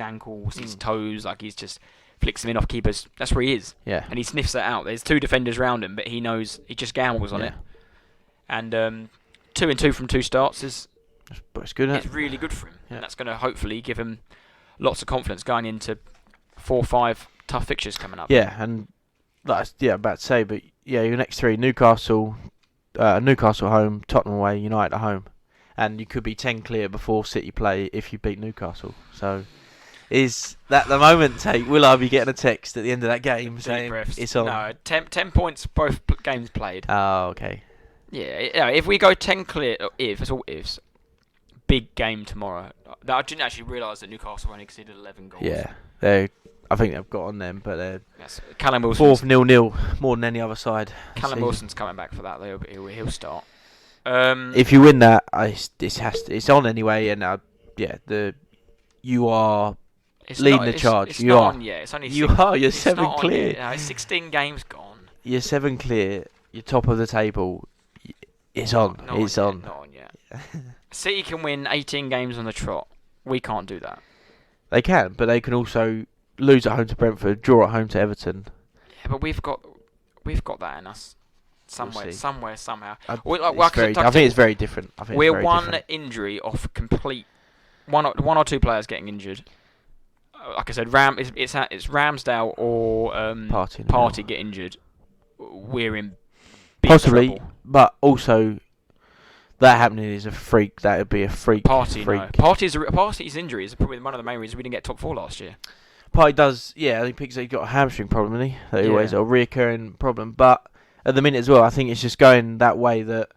ankles, his toes. Like he's just flicks them in off keepers. That's where he is. Yeah. And he sniffs it out. There's 2 defenders around him, but he knows he just gambles on it. And 2 and 2 from 2 starts is good. It's really good for him. Yeah. And that's going to hopefully give him lots of confidence going into 4 or 5 tough fixtures coming up. Yeah, and that's about to say, but yeah, your next 3: Newcastle home, Tottenham away, United at home, and you could be 10 clear before City play if you beat Newcastle. So, is that the moment? Take will I be getting a text at the end of that game saying it's on? No, 10 points both games played. Oh, okay. Yeah, if we go 10 clear, it's all ifs. Big game tomorrow. I didn't actually realise that Newcastle only conceded 11 goals. Yeah, I think they've got on them, but they're Callum Wilson 4th 0-0 more than any other side. Callum Wilson's coming back for that. He'll start. If you win that, it's on anyway, and you are leading the charge. It's you not are. On yet. It's only You're it's 7 not clear. On yet. No, it's 16 games gone. You're 7 clear. You're top of the table. It's on. It's on. Not on yet. City can win 18 games on the trot. We can't do that. They can, but they can also lose at home to Brentford, draw at home to Everton. Yeah, but we've got that in us. Somehow. I think it's very different. We're one injury off complete. One or 2 players getting injured. Like I said, it's Ramsdale or Party get injured. We're in big trouble. But also that happening is a freak. That would be a freak. Party's injury is probably one of the main reasons we didn't get top 4 last year. Party does, yeah. He's got a hamstring problem, hasn't he? That always a reoccurring problem. But at the minute as well, I think it's just going that way that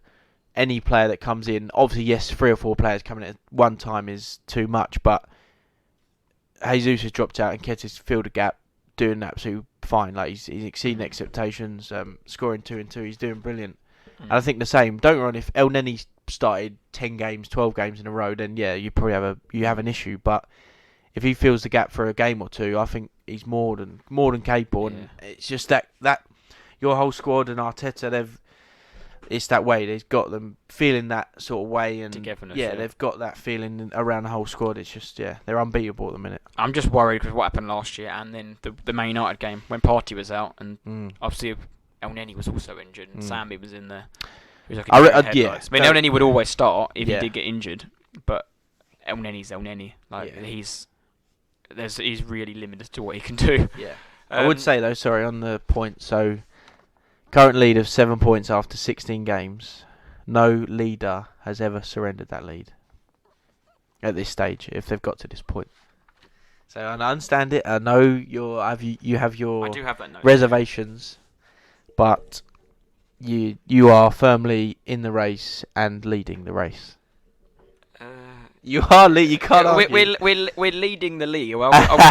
any player that comes in, obviously, yes, 3 or 4 players coming in at one time is too much. But Jesus has dropped out and Nketiah's filled a gap, doing absolutely fine. Like he's exceeding expectations, scoring 2 and 2. He's doing brilliant. And I think the same. Don't get me wrong, if El Neni started 10 games, 12 games in a row, then yeah, you probably have an issue. But if he fills the gap for a game or 2, I think he's more than capable. And it's just that your whole squad and Arteta, it's that way. They've got them feeling that sort of way, and togetherness, they've got that feeling around the whole squad. It's just they're unbeatable at the minute. I'm just worried because what happened last year, and then the Man United game when Partey was out, and obviously El Neni was also injured, and Sambi was in there. He was like I mean, El Neni would always start if he did get injured, but El Neni's El Neni. Like he's really limited to what he can do. Yeah, I would say though. Sorry, on the point. So current lead of 7 points after 16 games. No leader has ever surrendered that lead. at this stage if they've got to this point. So I understand it. I know you have your I do have that note. reservations, but you are firmly in the race and leading the race. You are you can't argue. We're leading the league. Well,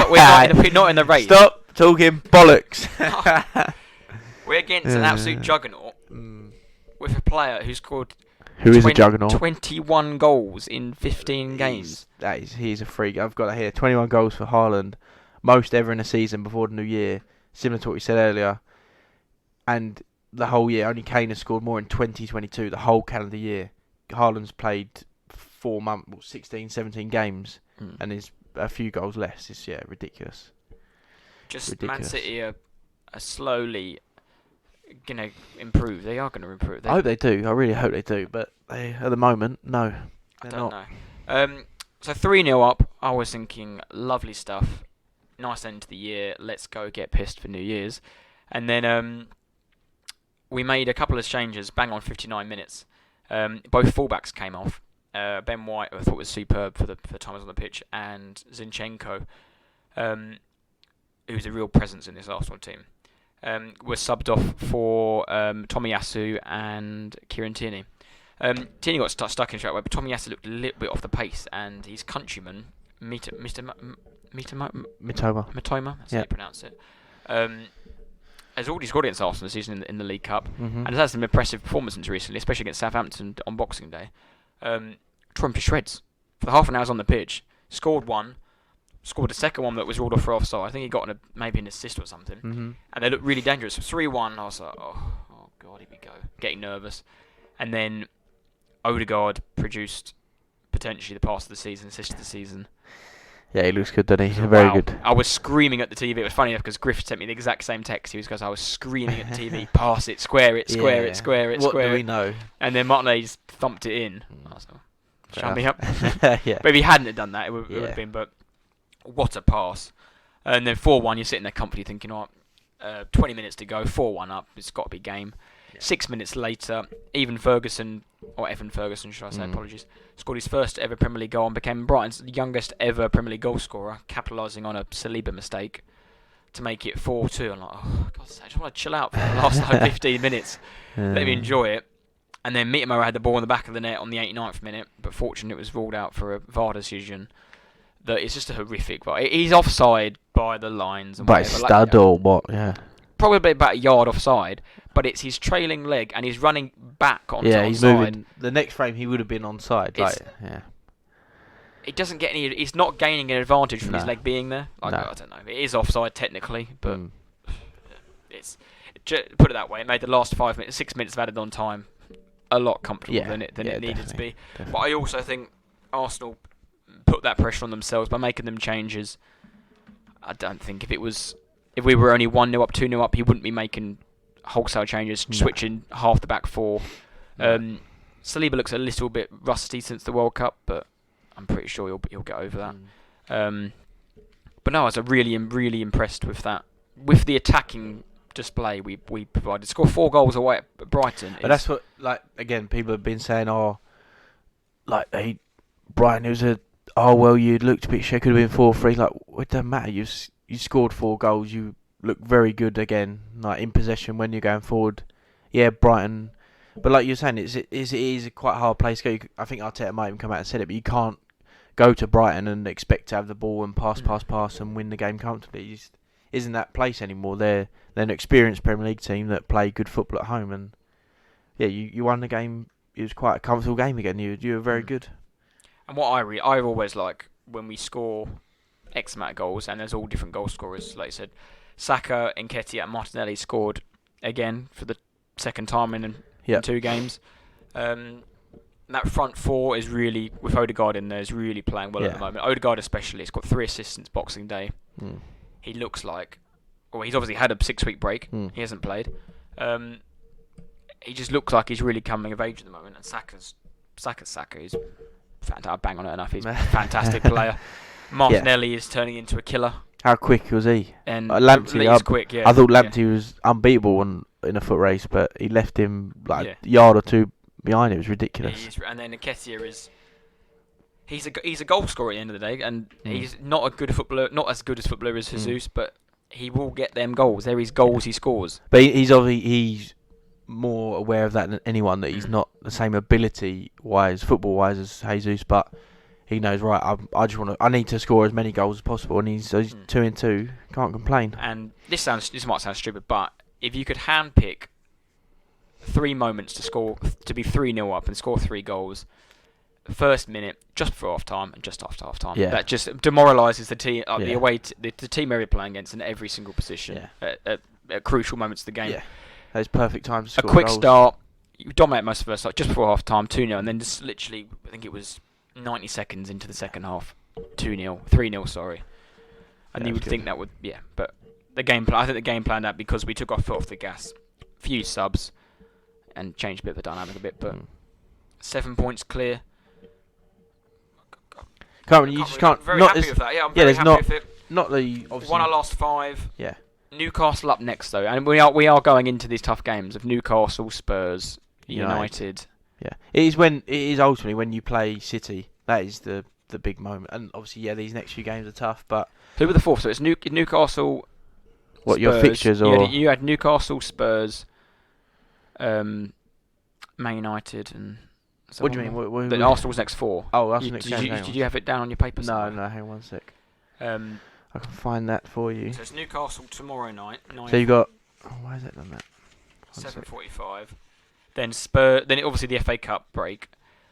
we're not in the race. Stop talking bollocks. We're against an absolute juggernaut with a player who scored Who is a juggernaut? 21 goals in 15 games. He's a freak. I've got that here. 21 goals for Haaland, most ever in a season before the new year. Similar to what you said earlier. And the whole year, only Kane has scored more in 2022, the whole calendar year. Haaland's played 16, 17 games, and is a few goals less. It's ridiculous. Just ridiculous. Man City are slowly going to improve. They are going to improve. I hope they do. I really hope they do. But at the moment, no. I don't know. So 3-0 up. I was thinking, lovely stuff. Nice end to the year. Let's go get pissed for New Year's. And then we made a couple of changes, bang on 59 minutes. Both fullbacks came off. Ben White, I thought was superb for the time he was on the pitch, and Zinchenko, who's a real presence in this Arsenal team, was subbed off for Tomiyasu and Kieran Tierney. Tierney got stuck in straight away, but Tomiyasu looked a little bit off the pace, and his countryman, Mitoma, that's how you pronounce it, has already scored against Arsenal this season in the League Cup, and has had some impressive performances recently, especially against Southampton on Boxing Day. Tore him to shreds for the half an hour on the pitch. Scored a second one that was ruled off for offside. I think he got maybe an assist or something, and they looked really dangerous. 3-1. I was like, oh god, here we go, getting nervous. And then Odegaard produced potentially the pass of the season, assist of the season. Yeah, he looks good, doesn't he? Very good. I was screaming at the TV. It was funny enough because Griff sent me the exact same text. He was because I was screaming at the TV, pass it, square it, square it, square it, what square it. What do we know? And then Martinelli just thumped it in. I was like, shut me up. Yeah. But if he hadn't have done that, it would have been. But what a pass. And then 4-1, you're sitting there comfortably thinking, 20 minutes to go, 4-1 up, it's got to be game. 6 minutes later, Evan Ferguson should I say, apologies, scored his first ever Premier League goal and became Brighton's youngest ever Premier League goal scorer, capitalising on a Saliba mistake to make it 4-2. I'm like, oh, God's sake, I just want to chill out for the last 15 minutes. Let me enjoy it. And then Mitoma had the ball in the back of the net on the 89th minute, but fortunately it was ruled out for a VAR decision. That it's just a horrific VAR. He's offside by the lines. By stud or what, yeah. Probably about a yard offside, but it's his trailing leg and he's running back onto onside. He's moving. The next frame he would have been onside. It doesn't get any. He's not gaining an advantage from his leg being there. I don't know. It is offside technically, but it's put it that way. It made the last 6 minutes of added on time a lot comfortable than it needed to be. Definitely. But I also think Arsenal put that pressure on themselves by making them changes. I don't think if we were only 1-0 up, 2-0 up, he wouldn't be making wholesale changes, switching half the back four. Saliba looks a little bit rusty since the World Cup, but I'm pretty sure he'll get over that. But no, I was really, really impressed with that. With the attacking display we provided. Score 4 goals away at Brighton. But that's what, again, people have been saying, Brighton, it was you looked a bit shaky, could have been 4-3. It doesn't matter. You scored 4 goals. You look very good again, in possession when you're going forward. Yeah, Brighton. But like you're saying, it is a quite hard place to go. I think Arteta might even come out and said it, but you can't go to Brighton and expect to have the ball and pass and win the game comfortably. It just isn't that place anymore. They're an experienced Premier League team that play good football at home, and you won the game. It was quite a comfortable game again. You were very good. And what I always like when we score X amount of goals, and there's all different goal scorers, like I said, Saka, Nketiah and Martinelli scored again for the second time in 2 games. That front four is really, with Odegaard in there, is really playing well at the moment. Odegaard especially, he's got 3 assists since Boxing Day. He looks like, he's obviously had a 6-week break. He hasn't played. He just looks like he's really coming of age at the moment. And Saka's He's fantastic. I bang on it enough. He's a fantastic player. Martinelli is turning into a killer. How quick was he? And Lamptey, quick, I thought Lamptey was unbeatable in a foot race, but he left him a yard or 2 behind. It was ridiculous. And then Nketiah is... he's a goal scorer at the end of the day, and he's not a good footballer, not as good as footballer as Jesus, but he will get them goals. They're his goals he scores. But he's more aware of that than anyone, that he's not the same ability-wise, football-wise as Jesus, but he knows, right, I need to score as many goals as possible, and he's 2-2, can't complain. And this might sound stupid, but if you could handpick 3 moments to be 3-0 up and score 3 goals, first minute, just before half time and just after half time, that just demoralises the team, the team area playing against in every single position at crucial moments of the game. Yeah, those perfect times to score a quick goals. Start, you dominate most of the first half, just before half time, 2-0, and then just literally, I think it was 90 seconds into the second half, 3-0, sorry. And you would think that would, but I think the game planned out because we took our foot off the gas, few subs, and changed a bit of the dynamic a bit, but 7 points clear. You just can't. Very happy with that. Yeah, I'm very happy with it. Not the obviously. Won our last 5. Yeah. Newcastle up next though, and we are going into these tough games of Newcastle, Spurs, United. Yeah, it is ultimately when you play City. That is the big moment, and obviously these next few games are tough. But who were the 4th? So it's Newcastle. What Spurs. Your fixtures or you had Newcastle, Spurs, Man United, and. What do you mean? The Arsenal's next 4. Oh, Arsenal next game. Did you have it down on your paper? No, hang on one sec. I can find that for you. So it's Newcastle tomorrow night. So you've got. Oh, why has that done that? 7:45. Then Spurs. Then obviously the FA Cup break.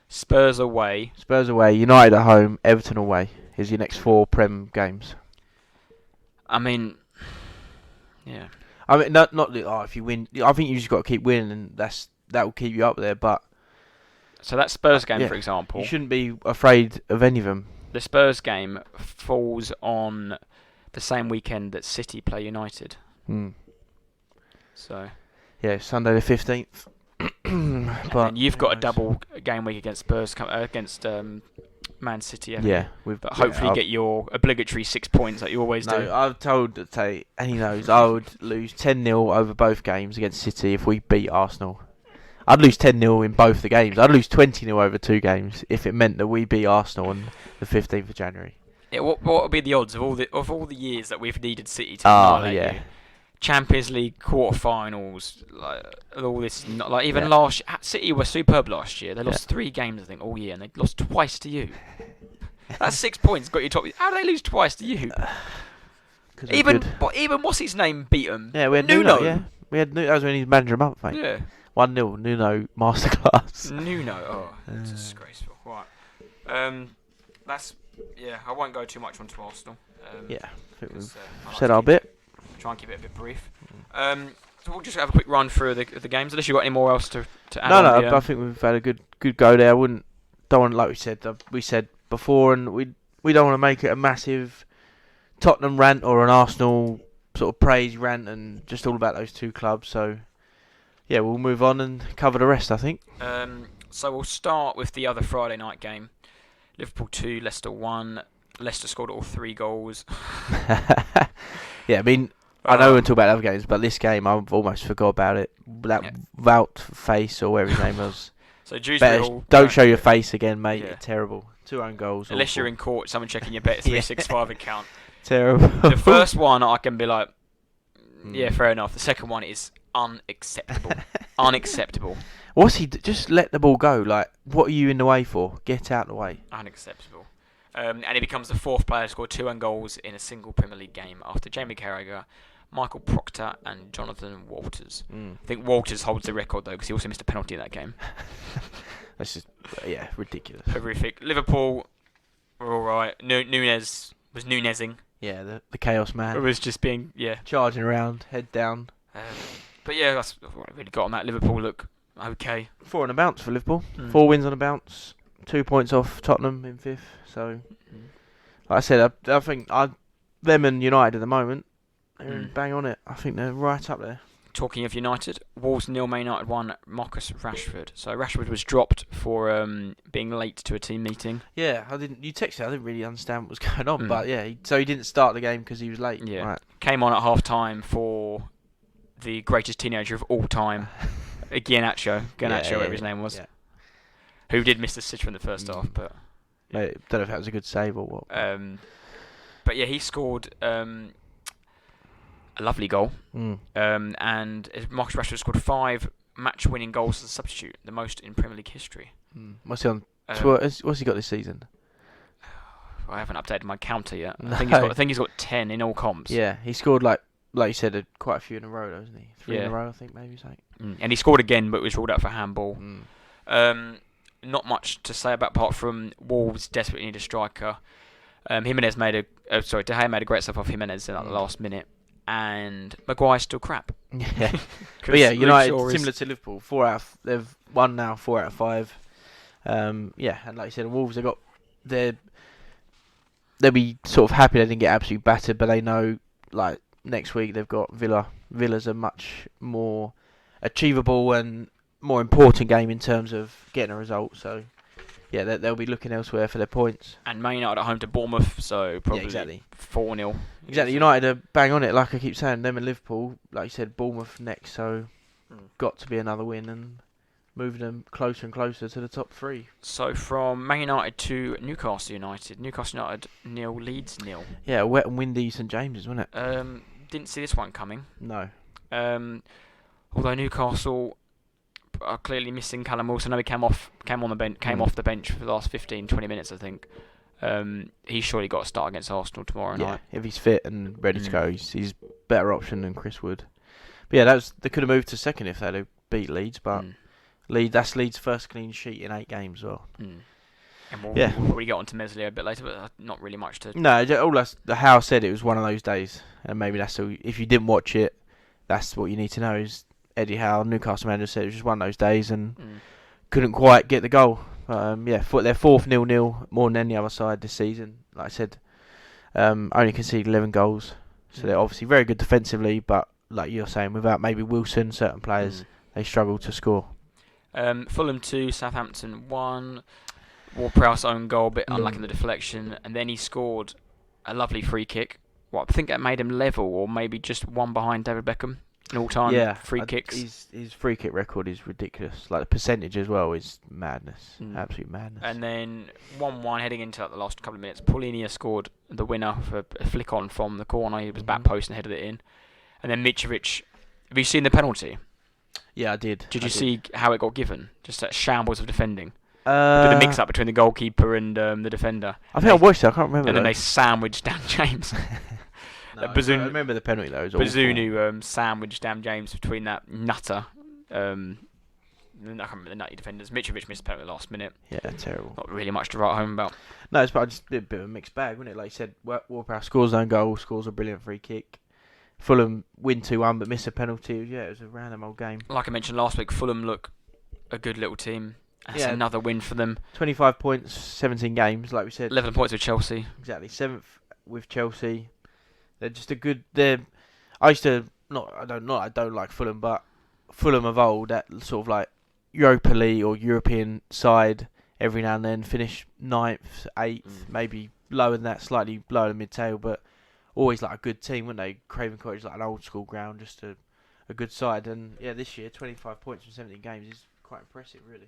Spurs away. United at home. Everton away. Is your next 4 Prem games. I mean, yeah. I mean, not if you win. I think you just got to keep winning, and that will keep you up there. But. So that Spurs game, for example, you shouldn't be afraid of any of them. The Spurs game falls on the same weekend that City play United. So yeah, Sunday the 15th. But you've got a double game week against Spurs against Man City. But hopefully get your obligatory 6 points like you always do. I've told Tate, and he knows I would lose 10-0 over both games against City if we beat Arsenal. I'd lose 10-0 in both the games. I'd lose 20-0 over 2 games if it meant that we beat Arsenal on the 15th of January. Yeah, what would be the odds of all the years that we've needed City to annihilate you? Champions League quarterfinals, like all this, even last City were superb last year. They lost 3 games, I think, all year, and they lost twice to you. That's 6 points. Got you top. How do they lose twice to you? Even what's his name beat them. Yeah, we had Nuno. Yeah, we had Nuno. That was when he's manager of the month, mate. Yeah. 1-0, Nuno masterclass. Nuno, it's disgraceful. Right. I won't go too much onto Arsenal. I think we've said our bit. Try and keep it a bit brief. So we'll just have a quick run through the games. Unless you've got any more else to add on. No, I think we've had a good go there. Don't want, like we said before, and we don't want to make it a massive Tottenham rant or an Arsenal sort of praise rant and just all about those 2 clubs. So. Yeah, we'll move on and cover the rest, I think. So we'll start with the other Friday night game. Liverpool 2, Leicester 1. Leicester scored all 3 goals. Yeah, I mean, I know we'll talk about other games, but this game, I've almost forgot about it. That Wout face, or whatever his name was. So Dewsbury don't show your face again, mate. Yeah. You're terrible. 2 own goals. Unless awful. You're in court, someone checking your Bet365 account. Terrible. The first one, I can be like, yeah, fair enough. The second one is unacceptable. Unacceptable. What's he? Just let the ball go. Like, what are you in the way for? Get out of the way. Unacceptable. And he becomes the 4th player to score 2 own goals in a single Premier League game after Jamie Carragher, Michael Proctor, and Jonathan Walters. I think Walters holds the record though because he also missed a penalty in that game. That's just ridiculous. Horrific. Liverpool were all right. Nunez was Nunezing. Yeah, the chaos man. It was just being charging around, head down. But yeah, that's what I really got on that. Liverpool look okay. 4 on a bounce for Liverpool. 4 wins on a bounce. 2 points off Tottenham in 5th. So, like I said, I think them and United at the moment, they're bang on it. I think they're right up there. Talking of United, Wolves 0, Man United 1. Marcus Rashford. So Rashford was dropped for being late to a team meeting. Yeah, you texted. I didn't really understand what was going on, but yeah, so he didn't start the game because he was late. Yeah, right. Came on at half time for the greatest teenager of all time, Garnacho, whatever his name was, who did miss the stitch in the first half, but I don't know if that was a good save or what. But yeah, he scored a lovely goal. And Marcus Rashford scored 5 match-winning goals as a substitute, the most in Premier League history. What's he on? What's he got this season? I haven't updated my counter yet. No. I think he's got 10 in all comps. Yeah, he scored like you said, quite a few in a row, hasn't he? 3 in a row, I think maybe. And he scored again, but was ruled out for handball. Not much to say about apart from Wolves desperately need a striker. De Gea made a great stuff off Jimenez in the last minute, and Maguire's still crap. Yeah, but yeah, United similar to Liverpool, they've won now 4 out of 5. And like you said, Wolves they'll be sort of happy they didn't get absolutely battered, but they know like next week they've got Villa. Villa's a much more achievable and more important game in terms of getting a result. So yeah, they'll be looking elsewhere for their points. And Man United at home to Bournemouth, so probably 4-0. Exactly, United are bang on it. Like I keep saying, them and Liverpool, like you said, Bournemouth next, so got to be another win and moving them closer and closer to the top 3. So from Man United to Newcastle United. Newcastle United 0, Leeds 0. Yeah, wet and windy St James's, wasn't it? Didn't see this one coming. No. Although Newcastle are clearly missing Callum Wilson. I know he came off the bench for the last 15-20 minutes, I think. He's surely got to start against Arsenal tomorrow night. If he's fit and ready to go, he's a better option than Chris Wood. But yeah, they could have moved to second if they'd have beat Leeds, but that's Leeds' first clean sheet in 8 games as well. And we'll get on to Meslier a bit later, but not really much to... No, how I said it was one of those days, and maybe that's all. If you didn't watch it, that's what you need to know is Eddie Howe, Newcastle manager, said it was just one of those days and couldn't quite get the goal. They're 4th 0-0 more than any other side this season. Like I said, only conceded 11 goals, so they're obviously very good defensively, but like you're saying, without maybe Wilson, certain players, they struggle to score. Fulham 2, Southampton 1. Ward-Prowse own goal, a bit unlucky in the deflection, and then he scored a lovely free kick. I think that made him level, or maybe just one behind David Beckham in all-time free kicks. His free kick record is ridiculous. Like the percentage as well is madness, absolute madness. And then 1-1 heading into the last couple of minutes. Paulinho scored the winner for a flick on from the corner. He was back post and headed it in. And then Mitrovic. Have you seen the penalty? Yeah, I did. Did you see how it got given? Just that shambles of defending. Did a mix-up between the goalkeeper and the defender. I think I watched it. I can't remember. And then they sandwiched Dan James. I remember the penalty though. Bazunu sandwiched Dan James between that nutter. I can't remember the nutty defenders. Mitrovic missed the penalty last minute. Yeah, terrible. Not really much to write home about. No, it's just a bit of a mixed bag, wasn't it? Like you said, Ward-Prowse scores own goal, scores a brilliant free kick. Fulham win 2-1 but miss a penalty. Yeah, it was a random old game. Like I mentioned last week, Fulham look a good little team. That's another win for them. 25 points, 17 games, like we said. 11 points with Chelsea. Exactly, 7th with Chelsea. They're just a good. I don't like Fulham, but Fulham of old, that sort of like Europa League or European side, every now and then finish 9th, 8th, maybe lower than that, slightly lower than mid-table, but always like a good team, weren't they? Craven Cottage, like an old school ground, just a good side. And yeah, this year 25 points from 17 games is quite impressive, really.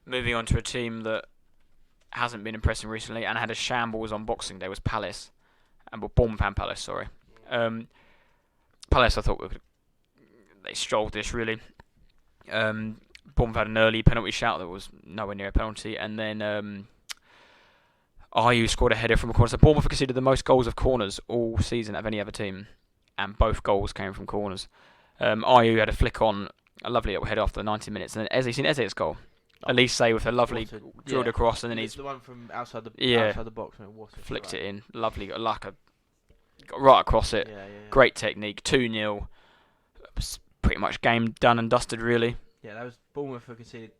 Moving on to a team that hasn't been impressive recently and had a shambles on Boxing Day was Palace. Bournemouth and Palace, sorry. Palace, I thought they strolled this, really. Bournemouth had an early penalty shout that was nowhere near a penalty, and then Ayew scored a header from a corner. So Bournemouth conceded the most goals of corners all season of any other team, and both goals came from corners. Ayew had a flick on, a lovely little header after the 90 minutes, and then Eze's goal. Elise with a lovely drilled across, and then he's the one from outside the box. Flicked it in, lovely, got right across it. Great technique. 2-0. Pretty much game done and dusted, really. Yeah, that was Bournemouth who conceded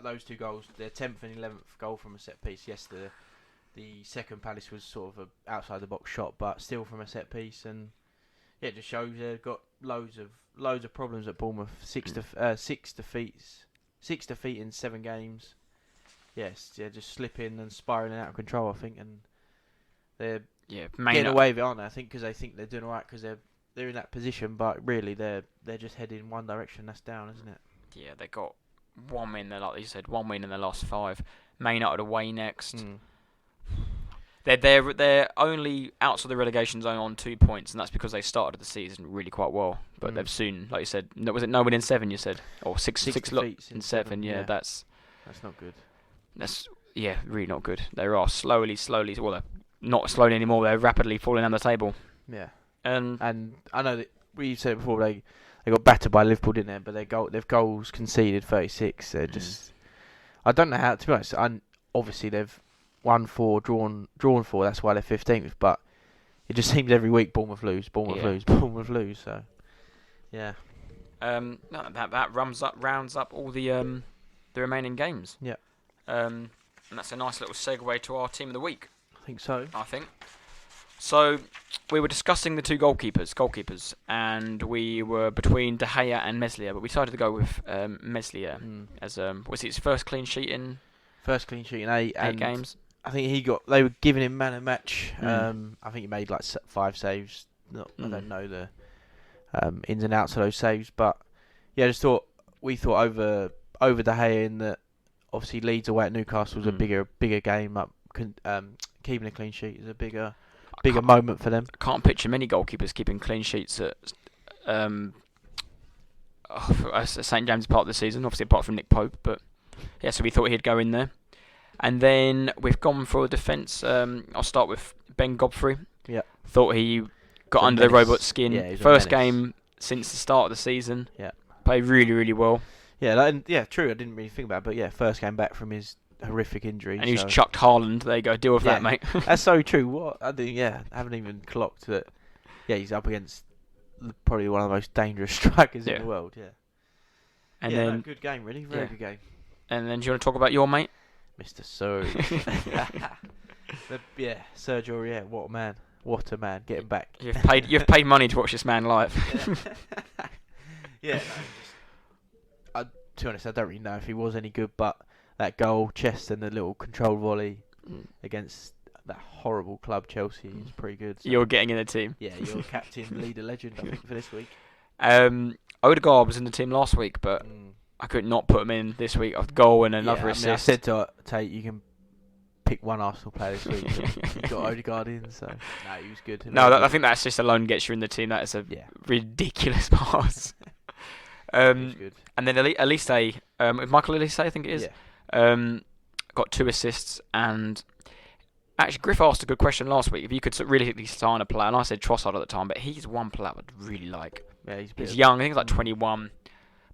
those 2 goals. Their 10th and 11th goal from a set piece. Yes, the second Palace was sort of a outside the box shot, but still from a set piece, and yeah, it just shows they've got loads of problems at Bournemouth. 6 defeats. 6 defeats in 7 games. Yes, just slipping and spiralling out of control, I think, and they're getting away with it, aren't they? I think because they think they're doing alright because they're in that position, but really they're just heading in one direction. That's down, isn't it? Yeah, they got one win. Like you said, one win in their last 5. Man United away next. Mm. They're only outside the relegation zone on 2 points, and that's because they started the season really quite well. But they've soon, like you said, was it no win in 7? You said, or six defeats in 7. Yeah, that's not good. That's really not good. They are slowly. Well, they're not slowly anymore. They're rapidly falling down the table. Yeah, and I know that we said it before. They got battered by Liverpool, didn't they? But they've goals conceded 36. They're just. I don't know how to be honest. Obviously they've won 4, drawn 4. That's why they're 15th. But it just seems every week Bournemouth lose. So yeah. No, that rounds up all the remaining games. Yeah. And that's a nice little segue to our team of the week. I think so. So we were discussing the two goalkeepers, and we were between De Gea and Meslier, but we decided to go with Meslier as was it his first clean sheet in 8 games. I think they were giving him man of match. I think he made like 5 saves. I don't know the ins and outs of those saves, but yeah, we thought over De Gea in that obviously Leeds away at Newcastle was a bigger game up. Keeping a clean sheet is a bigger moment for them. I can't picture many goalkeepers keeping clean sheets at St James Park this season, obviously apart from Nick Pope, but yeah, so we thought he'd go in there. And then we've gone for a defence. I'll start with Ben Godfrey. Yeah. Thought he got under the robot's skin. Yeah, first game since the start of the season. Yeah. Played really, really well. Yeah, true. I didn't really think about it, but yeah, first game back from his horrific injury. And he's chucked Haaland. There you go. Deal with that, mate. That's so true. What? I haven't even clocked that. Yeah, he's up against probably one of the most dangerous strikers in the world. Yeah. And then good game, really. Very good game. And then do you want to talk about your mate? Mr. Serge. Serge Aurier, what a man. What a man. Get him back. You've paid money to watch this man live. Yeah. To be honest, I don't really know if he was any good, but that goal, chest and the little controlled volley against that horrible club Chelsea is pretty good. So. You're getting in the team. Yeah, you're captain, leader, legend, I think, for this week. Odegaard was in the team last week, but I could not put him in this week. Of goal and another assist. I said to Tate, you can pick one Arsenal player this week. You got Odegaard in, so no, he was good. I think that assist alone gets you in the team. That is a ridiculous pass. Good. And then Elise, Michael Elise, I think it is. Yeah. Got 2 assists, and actually Griff asked a good question last week. If you could realistically sign a player, and I said Trossard at the time, but he's one player I'd really like. Yeah, he's young. I think he's like 21.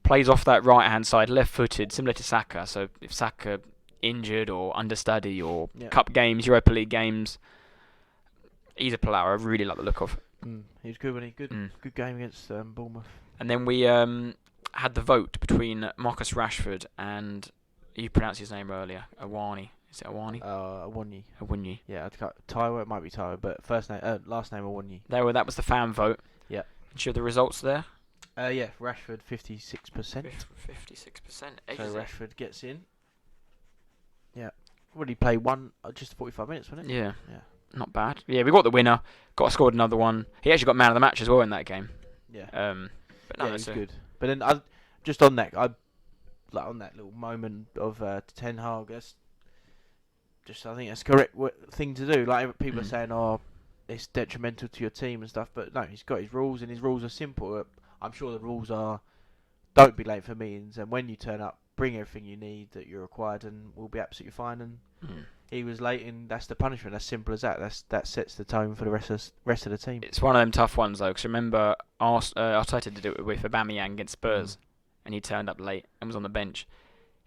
Plays off that right hand side, left-footed, similar to Saka. So if Saka injured or understudy or cup games, Europa League games, he's a player I really like the look of. He was good when good game against Bournemouth. And then we had the vote between Marcus Rashford and you pronounced his name earlier, Awani. Is it Awani? Awani. Yeah, Taiwo. It might be Taiwo, but last name Awani. That was the fan vote. Yeah. Do you have the results there? Yeah, Rashford 56%. 56%. So Rashford gets in. Yeah. What did he play? Just 45 minutes, wasn't it? Yeah. Not bad. Yeah, we got the winner. Scored another one. He actually got man of the match as well in that game. Yeah. But no, it was good. But then just on that, on that little moment of Ten Hag, I think that's correct thing to do. Like people are saying, it's detrimental to your team and stuff, but no, he's got his rules, and his rules are simple. I'm sure the rules are, don't be late for meetings, and when you turn up, bring everything you need that you're required, and we'll be absolutely fine. And he was late, and that's the punishment. As simple as that. That sets the tone for the rest of the team. It's one of them tough ones though, because remember, Arteta did it with Aubameyang against Spurs, and he turned up late and was on the bench.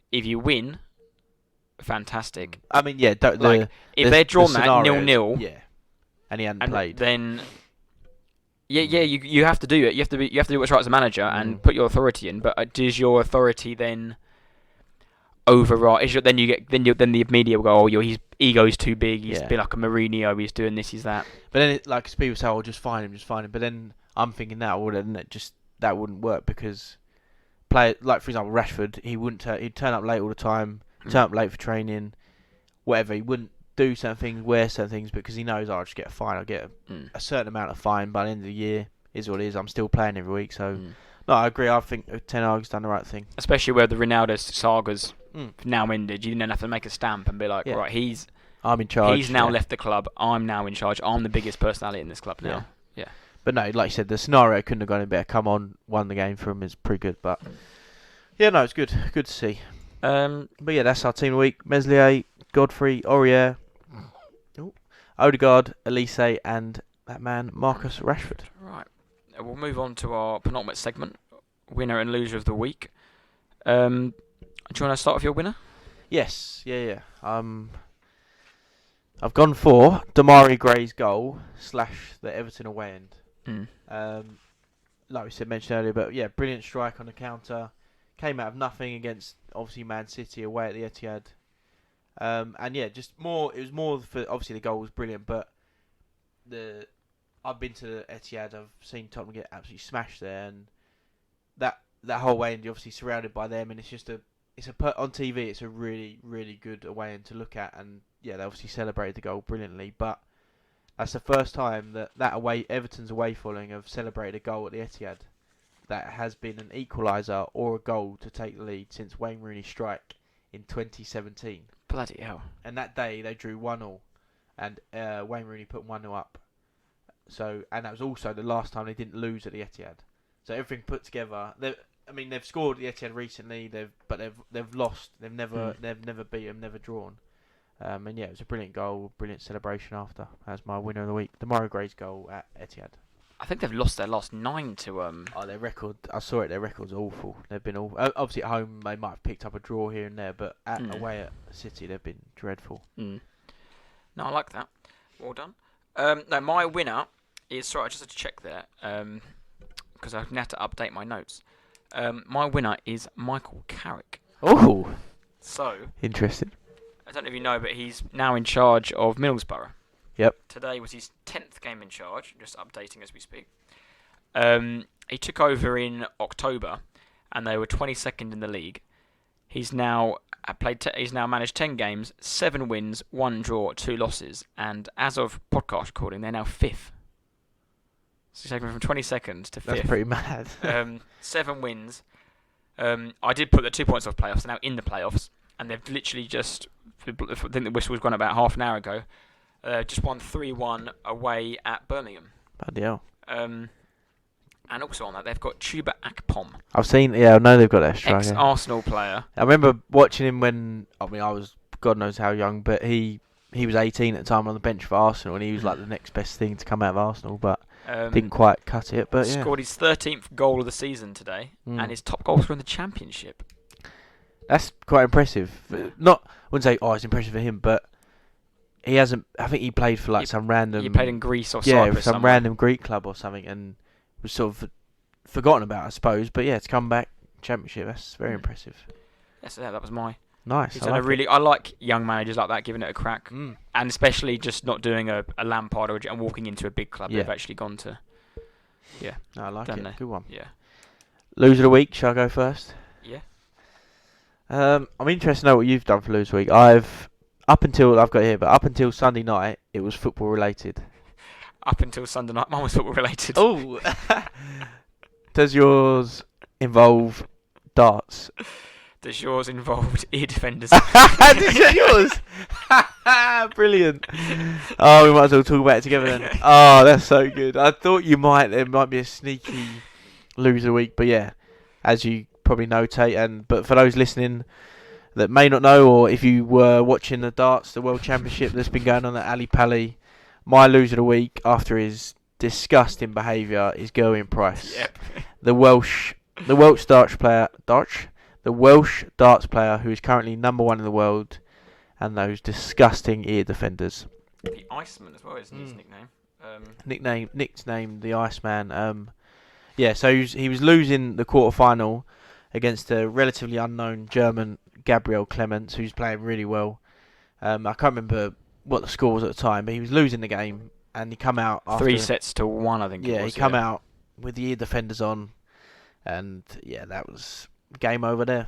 If you win, fantastic. I mean, yeah. If they'd drawn that 0-0, and he hadn't played, then you have to do it. You have to do what's right as a manager and put your authority in. But does your authority then override? Then the media will go, his ego's too big. He's a bit like a Mourinho. He's doing this, he's that. But then, people say, just fine him. But then I'm thinking that wouldn't work because for example, Rashford, he'd turn up late all the time, turn up late for training, whatever. He wouldn't do certain things, wear certain things because he knows I'll just get a fine. I'll get a certain amount of fine by the end of the year. Is what it is. I'm still playing every week, so No, I agree. I think Ten Hag's done the right thing. Especially where the Ronaldo saga's Mm. now ended. You didn't have to make a stamp and be like, Yeah. right, I'm in charge. he's now left the club. I'm now in charge. I'm the biggest personality in this club now. Yeah. But no, like you said, the scenario couldn't have gone any better. Come on, won the game for him is pretty good. But yeah, no, it's good. Good to see. But yeah, that's our team of the week. Meslier, Godfrey, Aurier, Odegaard, Elise, and that man, Marcus Rashford. Right. We'll move on to our penultimate segment, winner and loser of the week. Do you want to start with your winner? Yes, yeah. I've gone for Damari Gray's goal / the Everton away end. Like we said, mentioned earlier, but yeah, brilliant strike on the counter. Came out of nothing against obviously Man City away at the Etihad. And yeah, just more. It was more for obviously the goal was brilliant, but I've been to the Etihad. I've seen Tottenham get absolutely smashed there, and that whole way end, you're obviously surrounded by them, and it's just on TV. It's a really really good away end to look at, and yeah, they obviously celebrated the goal brilliantly. But that's the first time that Everton's away following have celebrated a goal at the Etihad that has been an equaliser or a goal to take the lead since Wayne Rooney's strike in 2017. Bloody hell. And that day they drew 1-1 and Wayne Rooney put 1-0 up. So, and that was also the last time they didn't lose at the Etihad. So everything put together, they've scored at the Etihad recently, but they've lost. They've never beat them, never drawn. And yeah, it was a brilliant goal, brilliant celebration after. That's my winner of the week. Damari Gray's goal at Etihad. I think they've lost their last 9 to Oh, their record! I saw it. Their record's awful. They've been awful. Obviously at home they might have picked up a draw here and there, but away at City they've been dreadful. No, I like that. Well done. No, my winner is sorry. I just had to check there because I had to update my notes. My winner is Michael Carrick. Oh, so interesting. I don't know if you know, but he's now in charge of Middlesbrough. Yep. Today was his 10th game in charge, just updating as we speak. He took over in October, and they were 22nd in the league. He's now managed 10 games, 7 wins, 1 draw, 2 losses, and as of podcast recording, they're now 5th. So he's taken from 22nd to 5th. That's pretty mad. 7 wins. I did put the 2 points off playoffs. They're now in the playoffs, and they've literally just. I think the whistle was gone about half an hour ago. Just won 3-1 away at Birmingham. Bloody hell. And also on that, they've got Chuba Akpom. I know they've got that striker. Ex-Arsenal player. I remember watching him when, I was God knows how young, but he was 18 at the time on the bench for Arsenal, and he was like the next best thing to come out of Arsenal, but didn't quite cut it. But yeah. Scored his 13th goal of the season today, and his top goal scorer in the Championship. That's quite impressive. I wouldn't say, it's impressive for him, but he hasn't. I think he played for some random. He played in Greece or Cyprus. Some random Greek club or something, and was sort of forgotten about, I suppose. But yeah, to come back Championship, that's very impressive. Yes, that was my. Nice. I like young managers like that giving it a crack, and especially just not doing a Lampard and walking into a big club. They've actually gone to. Yeah, I like it. Good one. Yeah. Loser of the week. Shall I go first? Yeah. I'm interested to know what you've done for Loser of the week. Up until Sunday night, it was football related. Up until Sunday night, mine was football related. Oh, does yours involve darts? Does yours involve ear defenders? Does yours? Brilliant. Oh, we might as well talk about it together then. Oh, that's so good. I thought there might be a sneaky Loser of the week, but yeah, as you probably notate, but for those listening that may not know, or if you were watching the World Championship that's been going on at Ali Pali, my Loser of the week after his disgusting behaviour is Gerwyn Price. Yep. The Welsh darts player who is currently number 1 in the world, and those disgusting ear defenders. The Iceman as well, isn't his nickname? Nicknamed the Iceman. So he was losing the quarter-final against a relatively unknown German Gabriel Clemens, who's playing really well. I can't remember what the score was at the time, but he was losing the game, and he come out after 3-1, I think. Yeah, he come out with the ear defenders on, and yeah, that was game over there.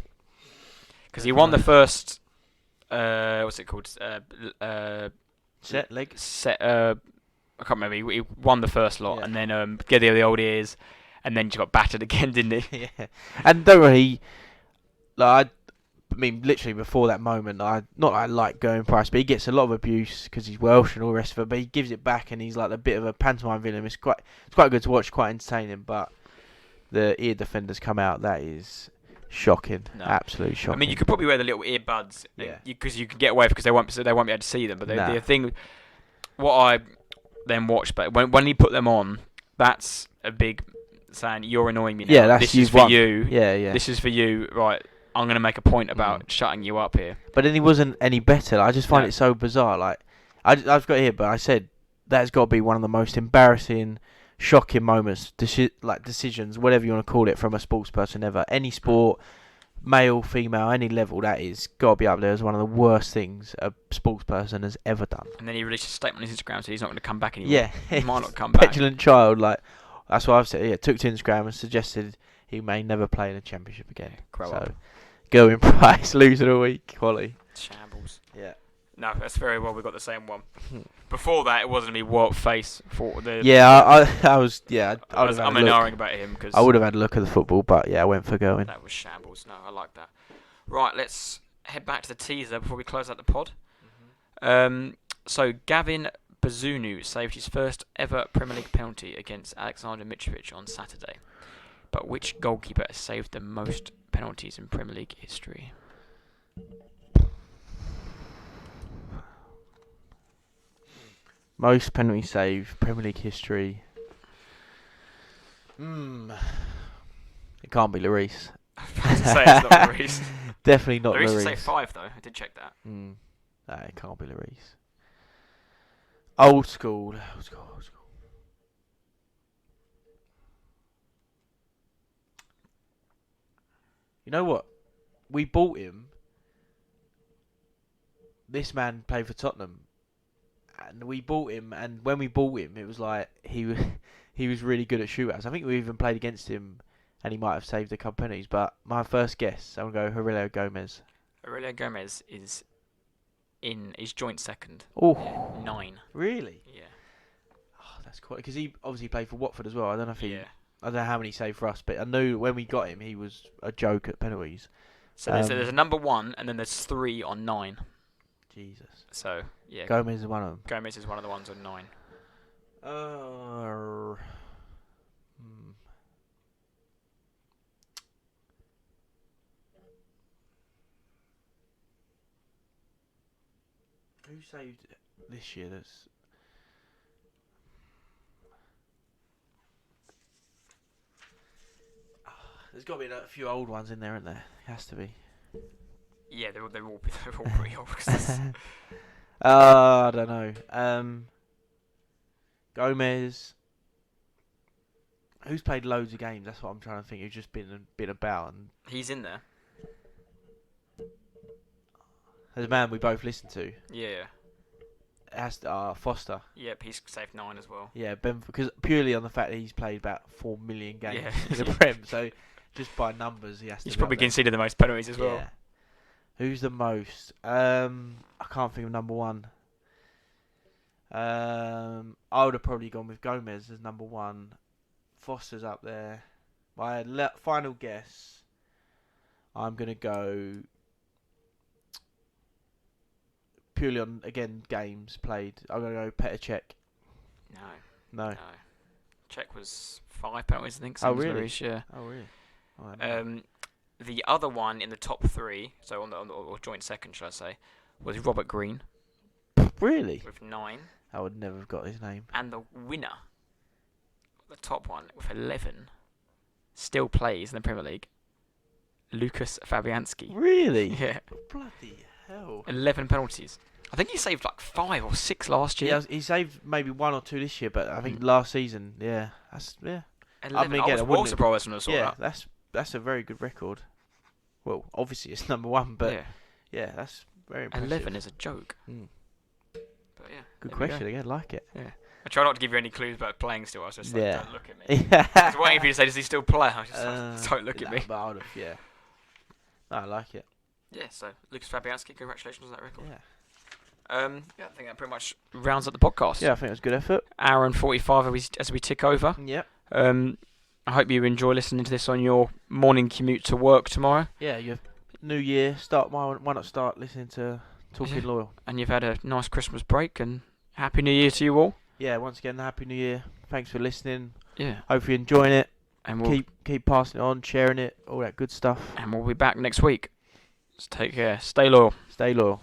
Because he won the first, what's it called? Set leg. I can't remember. He won the first lot, and then get the old ears. and then just got battered again, didn't he? Yeah, and don't worry, like I mean, literally before that moment, not that I like Gerwyn Price, but he gets a lot of abuse because he's Welsh and all the rest of it. But he gives it back, and he's like a bit of a pantomime villain. It's quite good to watch, quite entertaining. But the ear defenders come out. That is shocking, absolutely shocking. I mean, you could probably wear the little earbuds, yeah, because you can get away because they won't be able to see them. But the thing, what I then watched, but when he put them on, that's a big saying, "You're annoying me now. Yeah, this is for you. Yeah. This is for you, right?" I'm going to make a point about shutting you up here. But then he wasn't any better. I just find it so bizarre. Like, I've got here, but I said that's got to be one of the most embarrassing, shocking moments, decisions, whatever you want to call it, from a sports person ever. Any sport, male, female, any level, that is got to be up there as one of the worst things a sports person has ever done. And then he released a statement on his Instagram, so he's not going to come back anymore. Yeah. He might not come back. Petulant child, like, that's what I've said. Yeah, took to Instagram and suggested he may never play in a championship again. Grow up. Gerwyn Price, loser of the week, quality. Shambles. Yeah. No, that's very well. We got the same one. Before that, it wasn't me. What face for the? Yeah, I was. Yeah, I was. I'm ignoring about him because I would have had a look at the football, but yeah, I went for Gerwyn. That was shambles. No, I like that. Right, let's head back to the teaser before we close out the pod. So Gavin Bazunu saved his first ever Premier League penalty against Aleksandar Mitrovic on Saturday. But which goalkeeper saved the most penalties in Premier League history? Most penalty save, Premier League history. It can't be Lloris. I was about to say it's not Lloris. Definitely not Lloris. Lloris saved 5 though. I did check that. No, it can't be Lloris. Old school. You know what? We bought him. This man played for Tottenham, and we bought him. And when we bought him, it was like he was really good at shootouts. I think we even played against him, and he might have saved a couple penalties. But my first guess, I'm gonna go Aurelio Gomez. Aurelio Gomez is in his joint second. Oh, 9. Really? Yeah. Oh, that's quite because he obviously played for Watford as well. I don't know if Yeah. I don't know how many he saved for us, but I knew when we got him, he was a joke at penalties. So there's a number 1, and then there's 3 on 9. Jesus. So yeah, Gomez is one of them. Gomez is one of the ones on 9. Who saved this year? That's there's got to be a few old ones in there, isn't there? Has to be. Yeah, they're all pretty old. I don't know. Gomez. Who's played loads of games? That's what I'm trying to think. Who's just been about. And He's in there. there's a man we both listen to. Yeah. It has to, Foster. Yep, he's saved 9 as well. Yeah, because purely on the fact that he's played about 4 million games Yeah. in the Prem, so just by numbers he has to. He's be probably up there. conceded the most penalties as well. Yeah. Who's the most? I can't think of number 1. I would have probably gone with Gomez as number 1. Foster's up there. My final guess, I'm going to go purely on, again, games played. I'm going to go Petr Cech. No. Cech was 5 penalties, I think. Oh, same as really? Lloris, yeah. Oh, really? Oh, I don't know. The other one in the top 3, so on the or joint second, should I say, was Robert Green Really? with 9, I would never have got his name. and the winner, the top one with 11, still plays in the Premier League. Lucas Fabianski. Really? Yeah, Bloody hell. 11 penalties. I think he saved like 5 or 6 last year. Yeah, he saved maybe 1 or 2 this year, but I think last season, yeah, that's 11. I mean, again, I I was wouldn't- surprised when I saw yeah, that. that's a very good record. Well, obviously it's number 1, but yeah, that's very impressive. 11 is a joke. Mm. But yeah, Good there we question go. again, like it. Yeah. I try not to give you any clues about playing still. I was just like, Yeah. don't look at me. I Yeah. was waiting for you to say, does he still play? I was just like, don't look at me. But I would have, yeah. No, I like it. Yeah, so Lucas Fabianski, congratulations on that record. Yeah. Yeah, I think that pretty much rounds up the podcast. Yeah, I think it was a good effort. Hour and 45 as we tick over. Yep. I hope you enjoy listening to this on your morning commute to work tomorrow. Yeah, you New Year. Why not start listening to Talking Loyal? And you've had a nice Christmas break, and Happy New Year to you all. Yeah, once again, Happy New Year. Thanks for listening. Yeah. Hope you're enjoying it. And we'll keep passing it on, sharing it, all that good stuff. And we'll be back next week. So take care. Stay loyal. Stay loyal.